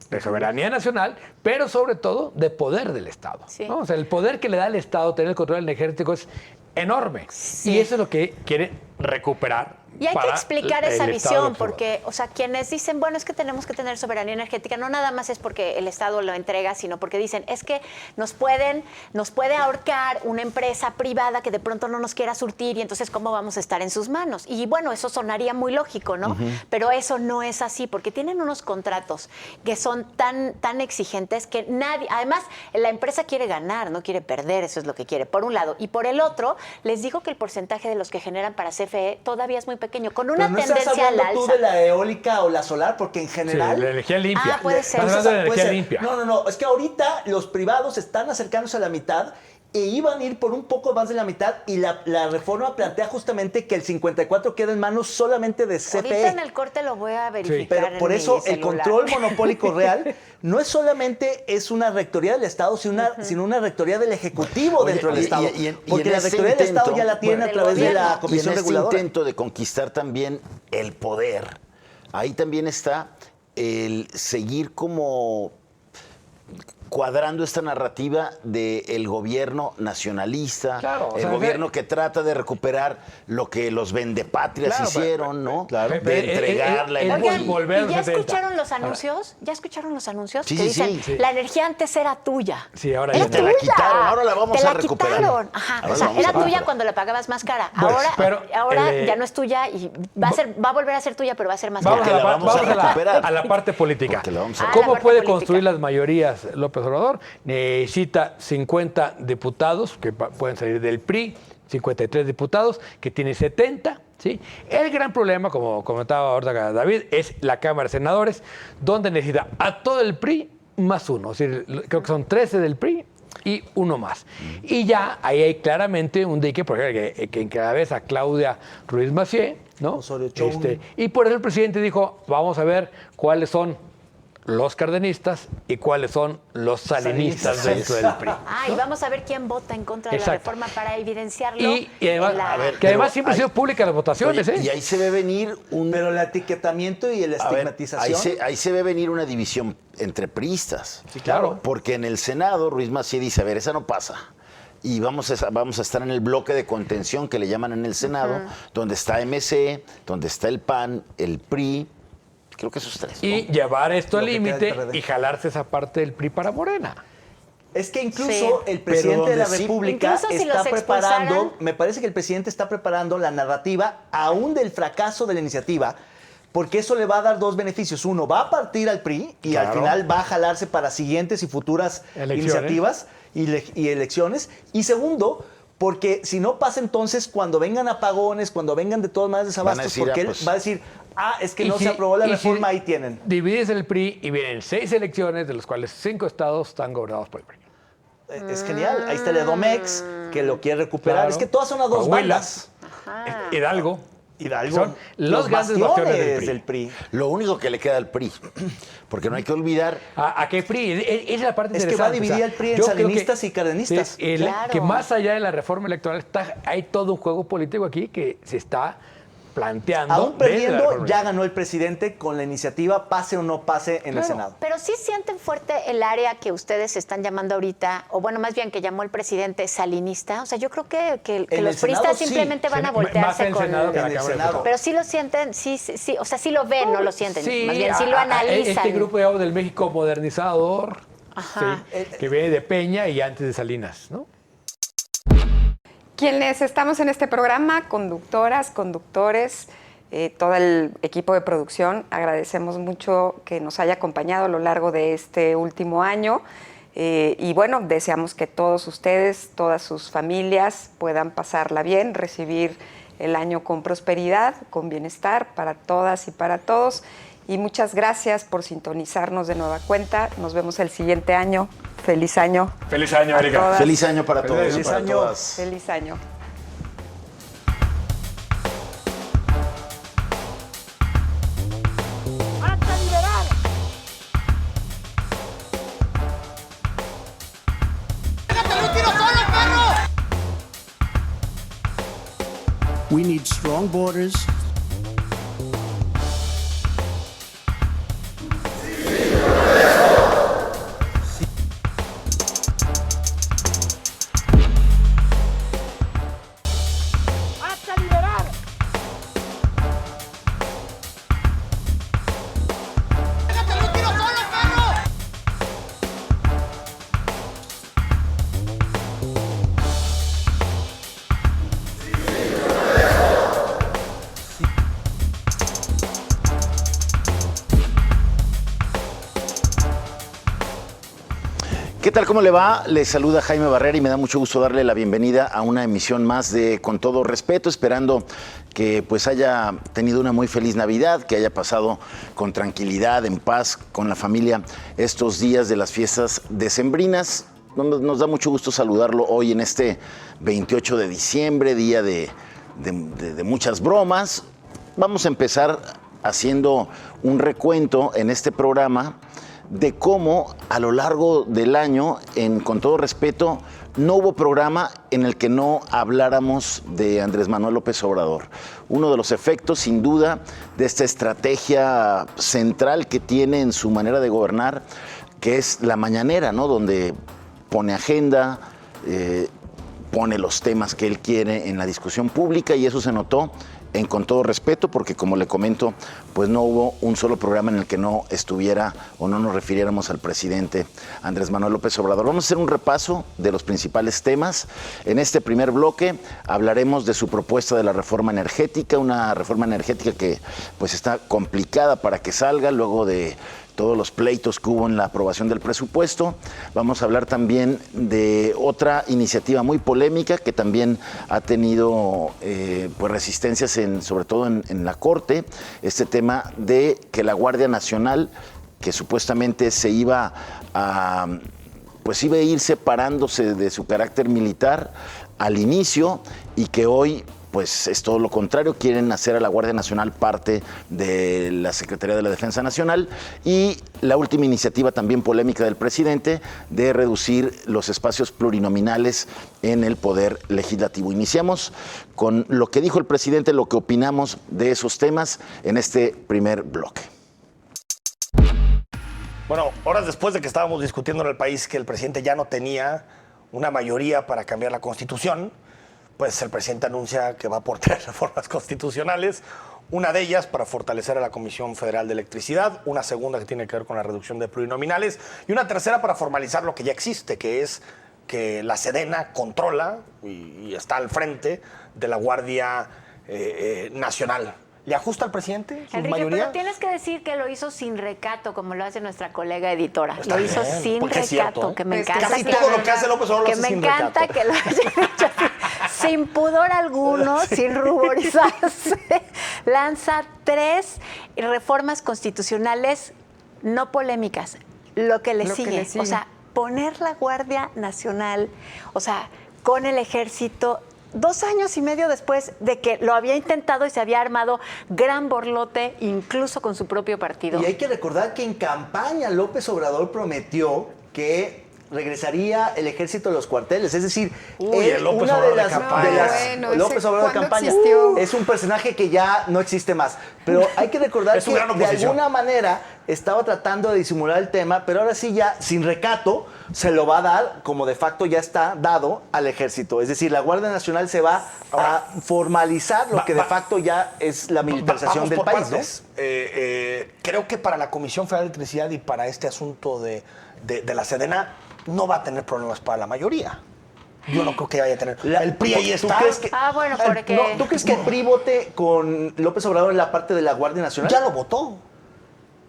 de soberanía nacional, pero sobre todo de poder del Estado. Sí. ¿no? O sea, el poder que le da al Estado tener el control energético es enorme. Sí. Y eso es lo que quiere recuperar. Y hay que para explicar el esa Estado visión, de porque, o sea, quienes dicen, bueno, es que tenemos que tener soberanía energética, no nada más es porque el Estado lo entrega, sino porque dicen, es que nos puede ahorcar una empresa privada que de pronto no nos quiera surtir y entonces ¿cómo vamos a estar en sus manos? Y bueno, eso sonaría muy lógico, ¿no? Pero eso no es así, porque tienen unos contratos que son tan exigentes que nadie, además, la empresa quiere ganar, no quiere perder, eso es lo que quiere, por un lado. Y por el otro, les digo que el porcentaje de los que generan para CFE todavía es muy pequeño, con una Pero no estás tendencia al hablando tú alza. de la eólica o la solar, porque en Sí, general... la energía limpia. Ah, puede ser. Estás hablando de Puede energía ser. limpia. No, es que ahorita los privados están acercándose a la mitad e iban a ir por un poco más de la mitad y la reforma plantea justamente que el 54 queda en manos solamente de CFE. Ahorita en el corte lo voy a verificar. Pero por en eso mi el celular. control monopólico real no es solamente una rectoría del Estado, sino una rectoría del Ejecutivo Oye, dentro del y- Estado. y en Porque la ese rectoría del Estado intento, ya la tiene bueno, a través de del la gobierno. Y en Comisión este Reguladora. intento de conquistar también el poder, ahí también está el seguir como cuadrando esta narrativa del gobierno nacionalista, Claro, o el sea, gobierno que trata de recuperar lo que los vendepatrias Claro, hicieron, ¿no? claro. De entregar la Oigan, energía. volver a los ¿y ya 70. escucharon los anuncios? ¿Ya escucharon los anuncios? Sí, que sí, dicen, sí. la energía antes era tuya. Sí, ahora era ya no. Te la tuya. quitaron, ahora la vamos Te a recuperar. Quitaron. Ajá, Ahora o sea, la vamos era a tuya recuperar. cuando la pagabas más cara. Bueno, Ahora pero, ya no es tuya y va a volver a ser tuya, pero va a ser más Vamos, Porque a cara. la, la vamos a vamos recuperar. a la parte política. Porque la vamos a Ah, la ¿Cómo parte puede política. construir las mayorías López Obrador? Necesita 50 diputados que pueden salir del PRI, 53 diputados, que tiene 70. ¿Sí? El gran problema, como comentaba ahorita David, es la Cámara de Senadores, donde necesita a todo el PRI más uno. Es decir, creo que son 13 del PRI y uno más. Y ya ahí hay claramente un dique, por ejemplo, que encabeza a Claudia Ruiz Massieu, ¿no? Osorio Chong. Y por eso el presidente dijo, vamos a ver cuáles son los cardenistas y cuáles son los salinistas dentro del PRI. Ah, y vamos a ver quién vota en contra de la Exacto. reforma para evidenciarlo. Y además, en la- A ver, que además pero siempre han sido ahí- públicas las votaciones, Oye, ¿eh? y ahí se ve venir un... Pero el etiquetamiento y la A ver, estigmatización... ahí se ve venir una división entre priistas. Sí, claro. Porque en el Senado, Ruiz Massieu dice, a ver, esa no pasa. Y vamos a estar en el bloque de contención que le llaman en el Senado, donde está MC, donde está el PAN, el PRI, creo que esos tres. ¿no? Y llevar esto al Lo que queda límite del PRD. y jalarse esa parte del PRI para Morena. Es que incluso Sí. el presidente de la donde sí- República Incluso si está los preparando, expulsaran- me parece que el presidente está preparando la narrativa aún del fracaso de la iniciativa, porque eso le va a dar dos beneficios. Uno, va a partir al PRI y al Claro. final va a jalarse para siguientes y futuras Elecciones. iniciativas y elecciones. Y segundo, porque si no pasa entonces, cuando vengan apagones, cuando vengan de todas maneras Van a desabastos, decir, porque ah, él pues- va a decir, es que Y no si- se aprobó la y reforma, si ahí tienen. Divides el PRI y vienen 6 elecciones, de los cuales 5 estados están gobernados por el PRI. Es genial. Ahí está el Edomex, que lo quiere recuperar. Claro. Es que todas son a dos Coahuila. bandas. Hidalgo. Hidalgo. Son los grandes bastiones del PRI. Lo único que le queda al PRI, porque no hay que olvidar, ¿A qué PRI? Esa es la parte Es que interesante. va a dividir al PRI en yo creo salinistas y cardenistas. sí, Claro. que más allá de la reforma electoral hay todo un juego político aquí que se está planteando. Aún desde la perdiendo, reforma ya ganó el presidente con la iniciativa, pase o no pase en el Claro. Senado. Pero sí sienten fuerte el área que ustedes están llamando ahorita, o bueno, más bien que llamó el presidente salinista. O sea, yo creo que En los el priistas Senado, sí. simplemente van a Más voltearse en con... Senado que en la en el Cámara de Senado. Diputados. Pero sí lo sienten, sí, o sea, sí lo ven, no lo sienten. Sí, más bien sí lo analizan. Este grupo digamos, del México modernizador, Ajá. sí, que viene de Peña y antes de Salinas, ¿no? Quienes estamos en este programa, conductoras, conductores, todo el equipo de producción, agradecemos mucho que nos haya acompañado a lo largo de este último año. Y bueno, deseamos que todos ustedes, todas sus familias puedan pasarla bien, recibir el año con prosperidad, con bienestar para todas y para todos. Y muchas gracias por sintonizarnos de nueva cuenta. Nos vemos el siguiente año. Feliz año. Feliz año, Erika. todas. Feliz año para todos. Feliz y para año. todas. Feliz año. We need strong borders. ¿Qué tal? ¿Cómo le va? Les saluda Jaime Barrera y me da mucho gusto darle la bienvenida a una emisión más de Con Todo Respeto, esperando que pues haya tenido una muy feliz Navidad, que haya pasado con tranquilidad, en paz, con la familia estos días de las fiestas decembrinas. Nos da mucho gusto saludarlo hoy en este 28 de diciembre, día de muchas bromas. Vamos a empezar haciendo un recuento en este programa de cómo a lo largo del año, Con Todo Respeto, no hubo programa en el que no habláramos de Andrés Manuel López Obrador. Uno de los efectos, sin duda, de esta estrategia central que tiene en su manera de gobernar, que es la mañanera, ¿no? Donde pone agenda, pone los temas que él quiere en la discusión pública, y eso se notó en Con Todo Respeto, porque como le comento, pues no hubo un solo programa en el que no estuviera o no nos refiriéramos al presidente Andrés Manuel López Obrador. Vamos a hacer un repaso de los principales temas. En este primer bloque hablaremos de su propuesta de la reforma energética, una reforma energética que pues está complicada para que salga luego de todos los pleitos que hubo en la aprobación del presupuesto. Vamos a hablar también de otra iniciativa muy polémica que también ha tenido pues resistencias sobre todo en la Corte, este tema de que la Guardia Nacional, que supuestamente se iba a ir separándose de su carácter militar al inicio, y que hoy pues es todo lo contrario, quieren hacer a la Guardia Nacional parte de la Secretaría de la Defensa Nacional, y la última iniciativa también polémica del presidente de reducir los espacios plurinominales en el Poder Legislativo. Iniciamos con lo que dijo el presidente, lo que opinamos de esos temas en este primer bloque. Bueno, horas después de que estábamos discutiendo en el país que el presidente ya no tenía una mayoría para cambiar la Constitución, pues el presidente anuncia que va a por 3 reformas constitucionales, una de ellas para fortalecer a la Comisión Federal de Electricidad, una segunda que tiene que ver con la reducción de plurinominales y una tercera para formalizar lo que ya existe, que es que la Sedena controla y está al frente de la Guardia Nacional. ¿Le ajusta al presidente su Enrique, mayoría? pero tienes que decir que lo hizo sin recato, como lo hace nuestra colega editora. Está lo hizo bien, sin porque es recato, cierto, ¿eh? que me Es que encanta. Casi todo lo que hace López Obrador lo hace me sin encanta recato. que lo haya hecho así, sin pudor alguno, sin ruborizarse. Lanza 3 reformas constitucionales no polémicas. Lo que le sigue. O sea, poner la Guardia Nacional, o sea, con el ejército, 2 años y medio después de que lo había intentado y se había armado gran borlote, incluso con su propio partido. Y hay que recordar que en campaña López Obrador prometió que regresaría el ejército a los cuarteles, es decir, el López una Obrador de de las, campaña. López Obrador de ¿cuándo campaña existió? es un personaje que ya no existe más, pero hay que recordar Es su que gran de oposición. alguna manera estaba tratando de disimular el tema, pero ahora sí ya sin recato se lo va a dar, como de facto ya está dado, al ejército, es decir, la Guardia Nacional se va a formalizar lo que de facto ya es la militarización Vamos del por país, partes. Creo que para la Comisión Federal de Electricidad y para este asunto de la Sedena no va a tener problemas para la mayoría. Yo no creo que vaya a tener. El PRI ahí ¿Tú está. crees que, bueno, porque... ¿Tú crees que el PRI vote con López Obrador en la parte de la Guardia Nacional? Ya lo votó.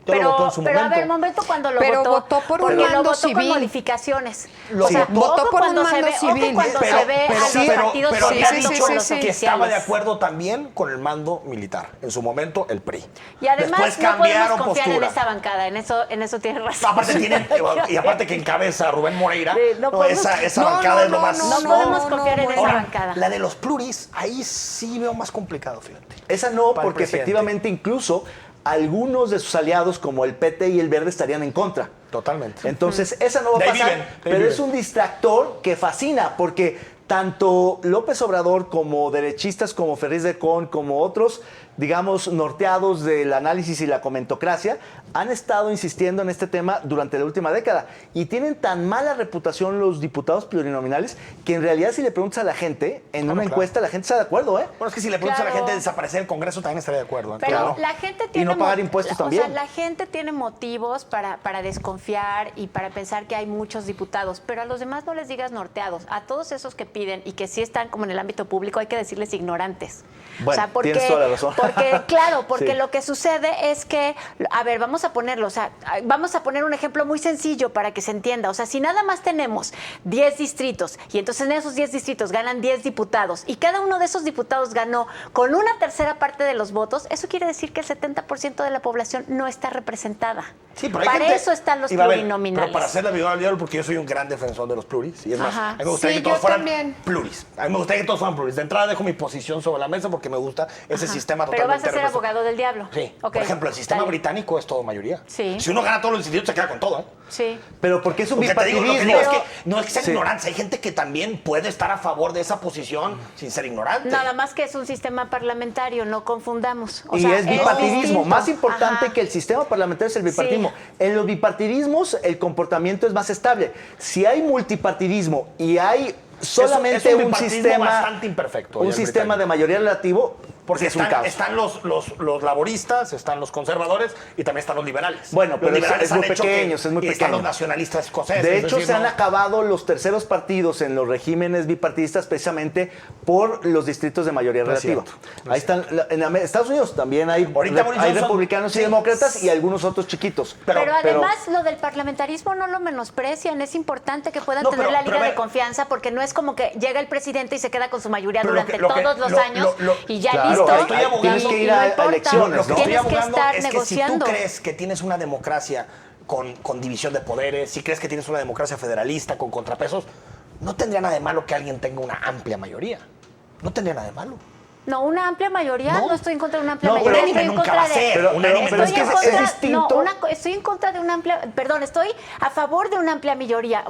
Yo lo votó en su pero a momento. ver, momento cuando lo Pero votó. votó por un porque lo mando votó con civil. modificaciones. Lo o sea, votó ojo por un cuando mando se ve, civil. ojo cuando Pero- se ve pero- a los pero- partidos pero había votando dicho con los que oficiales. estaba de acuerdo también con el mando militar. En su momento, el PRI. Y además Después no podemos cambiaron confiar postura. en esa bancada, en eso tienes razón. No, aparte tienen, y aparte que encabeza Rubén Moreira, Sí, no podemos- esa no, bancada no, es lo no, más... No podemos confiar en esa Ahora, bancada. la de los pluris, ahí sí veo más complicado, fíjate. Esa no, Para el porque presidente. efectivamente incluso algunos de sus aliados, como el PT y el Verde, estarían en contra. Totalmente. Entonces, esa no va a De ahí pasar, viven, de ahí pero viven. es un distractor que fascina, porque tanto López Obrador como derechistas como Ferriz de Con, como otros, digamos, norteados del análisis y la comentocracia, han estado insistiendo en este tema durante la última década. Y tienen tan mala reputación los diputados plurinominales que en realidad si le preguntas a la gente, en una claro. encuesta, la gente está de acuerdo, ¿eh? Bueno, es que si le preguntas a la Claro. gente desaparecer el Congreso, también estaría de acuerdo. Pero Claro. la gente tiene no pagar impuestos o sea, también. la gente tiene motivos para desconfiar y para pensar que hay muchos diputados, pero a los demás no les digas norteados. A todos esos que piden y que sí están como en el ámbito público hay que decirles ignorantes. Bueno, tienes toda la razón. Porque Sí. lo que sucede es que, a ver, vamos a ponerlo, o sea, vamos a poner un ejemplo muy sencillo para que se entienda. O sea, si nada más tenemos 10 distritos y entonces en esos 10 distritos ganan 10 diputados y cada uno de esos diputados ganó con una tercera parte de los votos, eso quiere decir que el 70% de la población no está representada. Sí, pero hay para gente- eso están los y va a ver, plurinominales. Pero para hacer la vida al diablo, porque yo soy un gran defensor de los pluris. Y es más, Ajá. a mí me gustaría Sí, que todos yo fueran también. pluris. A mí me gustaría que todos fueran pluris. De entrada dejo mi posición sobre la mesa porque me gusta ese sistema Pero totalmente vas a ser representativo. abogado del diablo. Sí. Ok, Por ejemplo, el sistema dale. británico es todo mayoría. Sí. Si uno gana todos los institutos, se queda con todo, ¿eh? Sí. Pero porque es un Porque te digo, lo que bipartidismo. digo es que no es que sea Sí. ignorancia. Hay gente que también puede estar a favor de esa posición sin ser ignorante. Nada más que es un sistema parlamentario, no confundamos. O Y sea, es bipartidismo. distinto. Más importante Ajá. que el sistema parlamentario es el bipartidismo. Sí. En los bipartidismos el comportamiento es más estable. Si hay multipartidismo y hay solamente es un un bipartidismo sistema, bastante imperfecto, un ya el sistema de británico. mayoría relativo, Porque es un están, caos. están los laboristas, están los conservadores y también están los liberales. Bueno, pero los liberales es muy han hecho que- pequeños, es muy y están pequeño. los nacionalistas escoceses. De es hecho, decir, se han no- acabado los terceros partidos en los regímenes bipartidistas precisamente por los distritos de mayoría No es relativa. cierto, no Ahí es están, en Estados Unidos también hay, Ahorita Boris hay Johnson- republicanos y sí. demócratas y algunos otros chiquitos. Pero además lo del parlamentarismo no lo menosprecian, es importante que puedan No, tener pero- la pero línea a de ver. confianza porque no es como que llega el presidente y se queda con su mayoría Pero durante lo que- todos los lo- años lo- y ya claro, listo. estoy abogando- tienes que ir a elecciones, Lo que ¿no? estoy Tienes que abogando estar es que negociando. si tú crees que tienes una democracia con división de poderes, si crees que tienes una democracia federalista con contrapesos, no tendría nada de malo que alguien tenga una amplia mayoría. No tendría nada de malo. No, una amplia mayoría, No. no estoy en contra de una amplia No, mayoría, unánime estoy en nunca contra va a ser, de... unánime pero es Estoy que en es contra, distinto. estoy en contra de una amplia, perdón, estoy a favor de una amplia mayoría.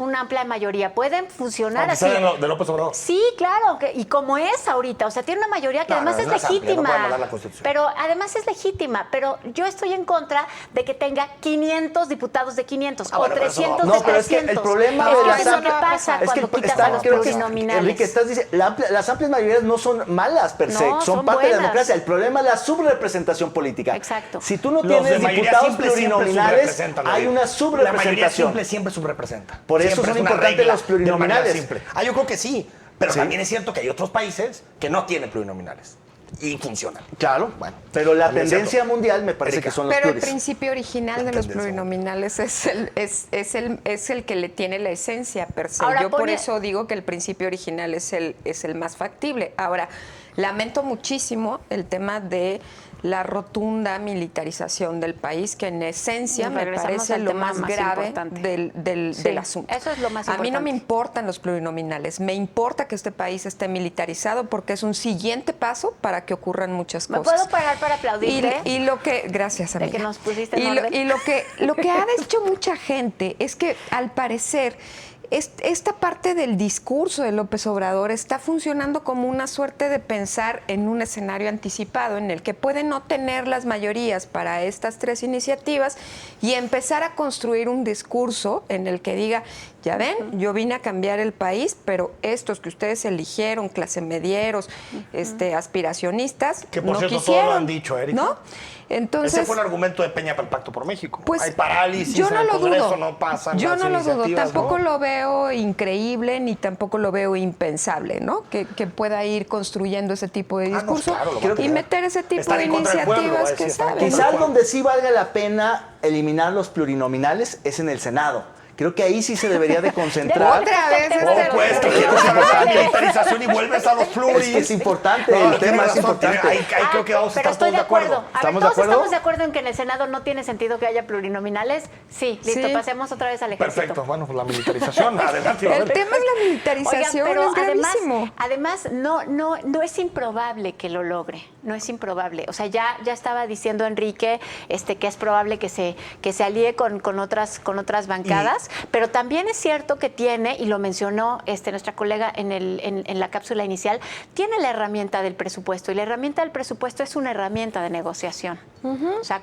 Pueden funcionar Aunque así. sea de López Obrador. Sí, claro, y como es ahorita, o sea, tiene una mayoría que No, además no, es no es amplia, no legítima. puede anular la Constitución. Pero además es legítima, pero yo estoy en contra de que tenga 500 diputados de 500 Ah, bueno, o pero eso 300 no, de pero es que 300. el problema es de que las eso es lo que amplia- pasa Es que cuando quitas está- a los creo que, plurinominales. Enrique, estás diciendo, las amplias mayorías no son malas per se, No, son son parte de la buenas. democracia. El problema es la subrepresentación política. Exacto. Si tú no Los de tienes mayoría diputados simple siempre plurinominales, subrepresentan, hay David. una La mayoría subrepresentación. simple siempre subrepresenta. Por eso Siempre son es una importantes regla los de manera plurinominales. simple. Yo creo que sí. Pero Sí. también es cierto que hay otros países que no tienen plurinominales. Y funcionan. Claro, Bueno, pero la también es tendencia cierto. mundial me parece Erika. que son los Pero el pluris. principio original de los tendencia. plurinominales es el que le tiene la esencia per se. Ahora Yo por pone- eso digo que el principio original es el más factible. Ahora, lamento muchísimo el tema de la rotunda militarización del país, que en esencia me Regresamos parece al lo tema más más grave importante. del Sí, asunto. eso es lo más A mí no me importante. importan los plurinominales, me importa que este país esté militarizado porque es un siguiente paso para que ocurran muchas ¿Me cosas. puedo parar para aplaudirte? Y lo que, gracias, De amiga. que nos pusiste en y orden. lo que ha dicho mucha gente es que al parecer esta parte del discurso de López Obrador está funcionando como una suerte de pensar en un escenario anticipado en el que puede no tener las mayorías para estas tres iniciativas y empezar a construir un discurso en el que diga, ya ven, yo vine a cambiar el país, pero estos que ustedes eligieron, clase medieros, aspiracionistas, Que por no cierto, todo quisieron, lo han dicho, Erika. ¿no? Entonces, ese fue el argumento de Peña para el Pacto por México. pues, hay parálisis, yo no en el lo Congreso dudo. no pasan Yo las no lo dudo, iniciativas, tampoco ¿no? lo veo increíble ni tampoco lo veo impensable, ¿no? Que pueda ir construyendo ese tipo de no, discurso claro, lo va a y tener. meter ese tipo Estar de en contra del pueblo, iniciativas va a decir, que estar en saben. contra Quizás donde sí valga la pena eliminar los plurinominales es en el Senado. Creo que ahí sí se debería de concentrar. Otra vez Oh, pues, que quieres hablar de la militarización y vuelves a los pluris. Es que es importante, No, el tema tienes es razón, importante. Ahí creo que vamos a Pero estar estoy todos de acuerdo. A ver, ¿Estamos de ¿todos acuerdo? estamos de acuerdo en que en el Senado no tiene sentido que haya plurinominales? Sí, listo, Sí. pasemos otra vez al ejército. Perfecto, bueno, pues la militarización, adelante. El tema es la militarización, Oigan, pero es gravísimo. además no es improbable que lo logre, no es improbable. O sea, ya estaba diciendo Enrique que es probable que se alíe con otras bancadas, pero también es cierto que tiene, y lo mencionó nuestra colega en la cápsula inicial, tiene la herramienta del presupuesto, y la herramienta del presupuesto es una herramienta de negociación. O sea,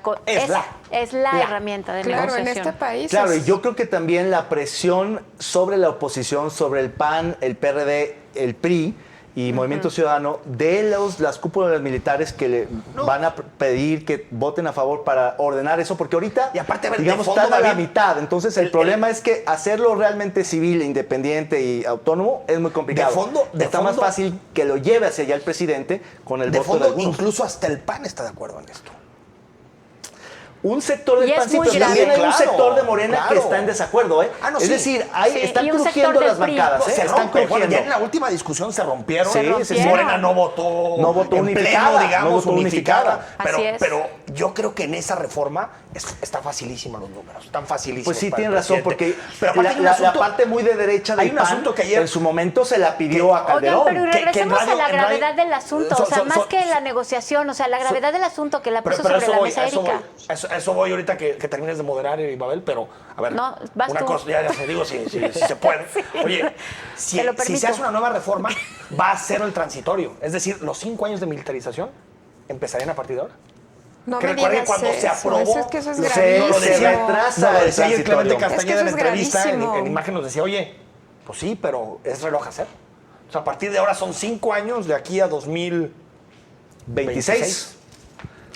es la herramienta de Claro, negociación. en este país. Claro, es- y yo creo que también la presión sobre la oposición, sobre el PAN, el PRD, el PRI y Movimiento Ciudadano, de las cúpulas militares que le van a pedir que voten a favor para ordenar eso, porque ahorita, Y aparte, a ver, de digamos, fondo, están a la David, mitad. Entonces, el problema es que hacerlo realmente civil, independiente y autónomo es muy complicado. Está más fácil que lo lleve hacia allá el presidente con el De voto de fondo, algunos. incluso hasta el PAN está de acuerdo en esto. Un sector del Y es PAN, sí, muy pero también grave. hay un Claro, sector de Morena que claro. está en desacuerdo, ¿eh? Ah, no, es sí. decir, Sí, están y un sector crujiendo del las PRI. bancadas, ¿eh? Se Están rompe. Bueno, crujiendo. ya en la última discusión se rompieron. Sí, sí, sí. Morena no votó, No votó en unificada, pleno, digamos, no votó unificada. Pero, Así es. pero yo creo que en esa reforma está facilísima los números, están facilísimos. Pues sí, para el tienen razón, presidente. porque Pero aparte hay un la asunto- parte muy de derecha del hay un PAN, asunto que ayer- en su momento se la pidió a Calderón. Oigan, pero que en regresemos radio- a la en radio- gravedad del asunto, o sea, más que la negociación, o sea, la gravedad del asunto que la puso sobre la mesa Erika. a eso voy ahorita que termines de moderar, Babel, pero a ver, No, vas una tú. cosa, ya te digo si se puede. Sí. Oye, si Te lo se permito. hace una nueva reforma, va a ser el transitorio. Es decir, los 5 años de militarización empezarían a partir de ahora. No Que me recuerden digas cuando se eso, aprobó, eso es que eso es lo sé, gravísimo. lo decía, retrasa lo el decía ayer Clemente transitorio. Castañeda en Es que la eso es entrevista, gravísimo. en imagen nos decía, oye, pues sí, pero es reloj hacer. O sea, a partir de ahora son 5 años de aquí a 2026.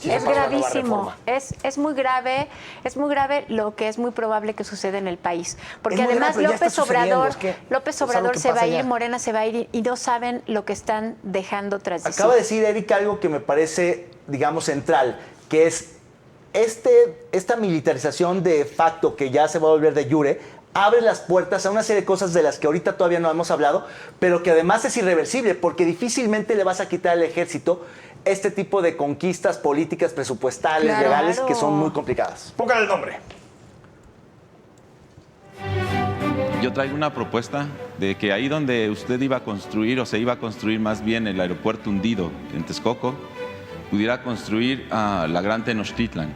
Sí, se Es pasa una nueva gravísimo, reforma. es muy grave lo que es muy probable que suceda en el país. Porque Es muy además grave, pero ya está sucediendo, López es algo Obrador que se va a pasa ir, ya. Morena se va a ir y no saben lo que están dejando tras de sí. Acaba de decir Erika algo que me parece, digamos, central, que es esta militarización de facto que ya se va a volver de jure, abre las puertas a una serie de cosas de las que ahorita todavía no hemos hablado, pero que además es irreversible, porque difícilmente le vas a quitar al ejército este tipo de conquistas políticas, presupuestales, Claro. legales, que son muy complicadas. Póngale el nombre. Yo traigo una propuesta de que ahí donde usted iba a construir, o se iba a construir más bien el aeropuerto hundido en Texcoco, pudiera construir la Gran Tenochtitlan,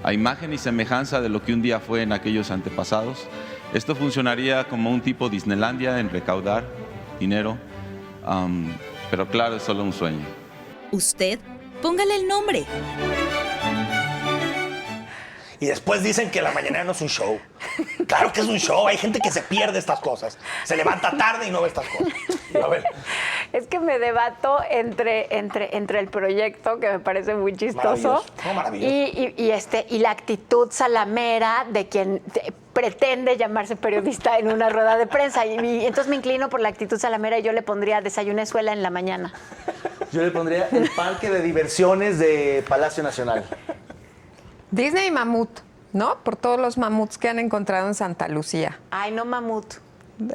a imagen y semejanza de lo que un día fue en aquellos antepasados. Esto funcionaría como un tipo Disneylandia en recaudar dinero, pero claro, es solo un sueño. Usted, póngale el nombre. Y después dicen que la mañanera no es un show. Claro que es un show. Hay gente que se pierde estas cosas. Se levanta tarde y no ve estas cosas. A ver, Es que me debato entre el proyecto, que me parece muy chistoso, Maravilloso. No, maravilloso. y la actitud salamera de quien pretende llamarse periodista en una rueda de prensa. Y entonces me inclino por la actitud salamera y yo le pondría desayunezuela en la mañana. Yo le pondría el parque de diversiones de Palacio Nacional. Disney y mamut, ¿no? Por todos los mamuts que han encontrado en Santa Lucía. Ay, no mamut.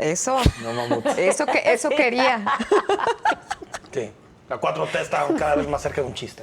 Eso. No, mamut. Eso quería. Sí. La 4T está cada vez más cerca de un chiste.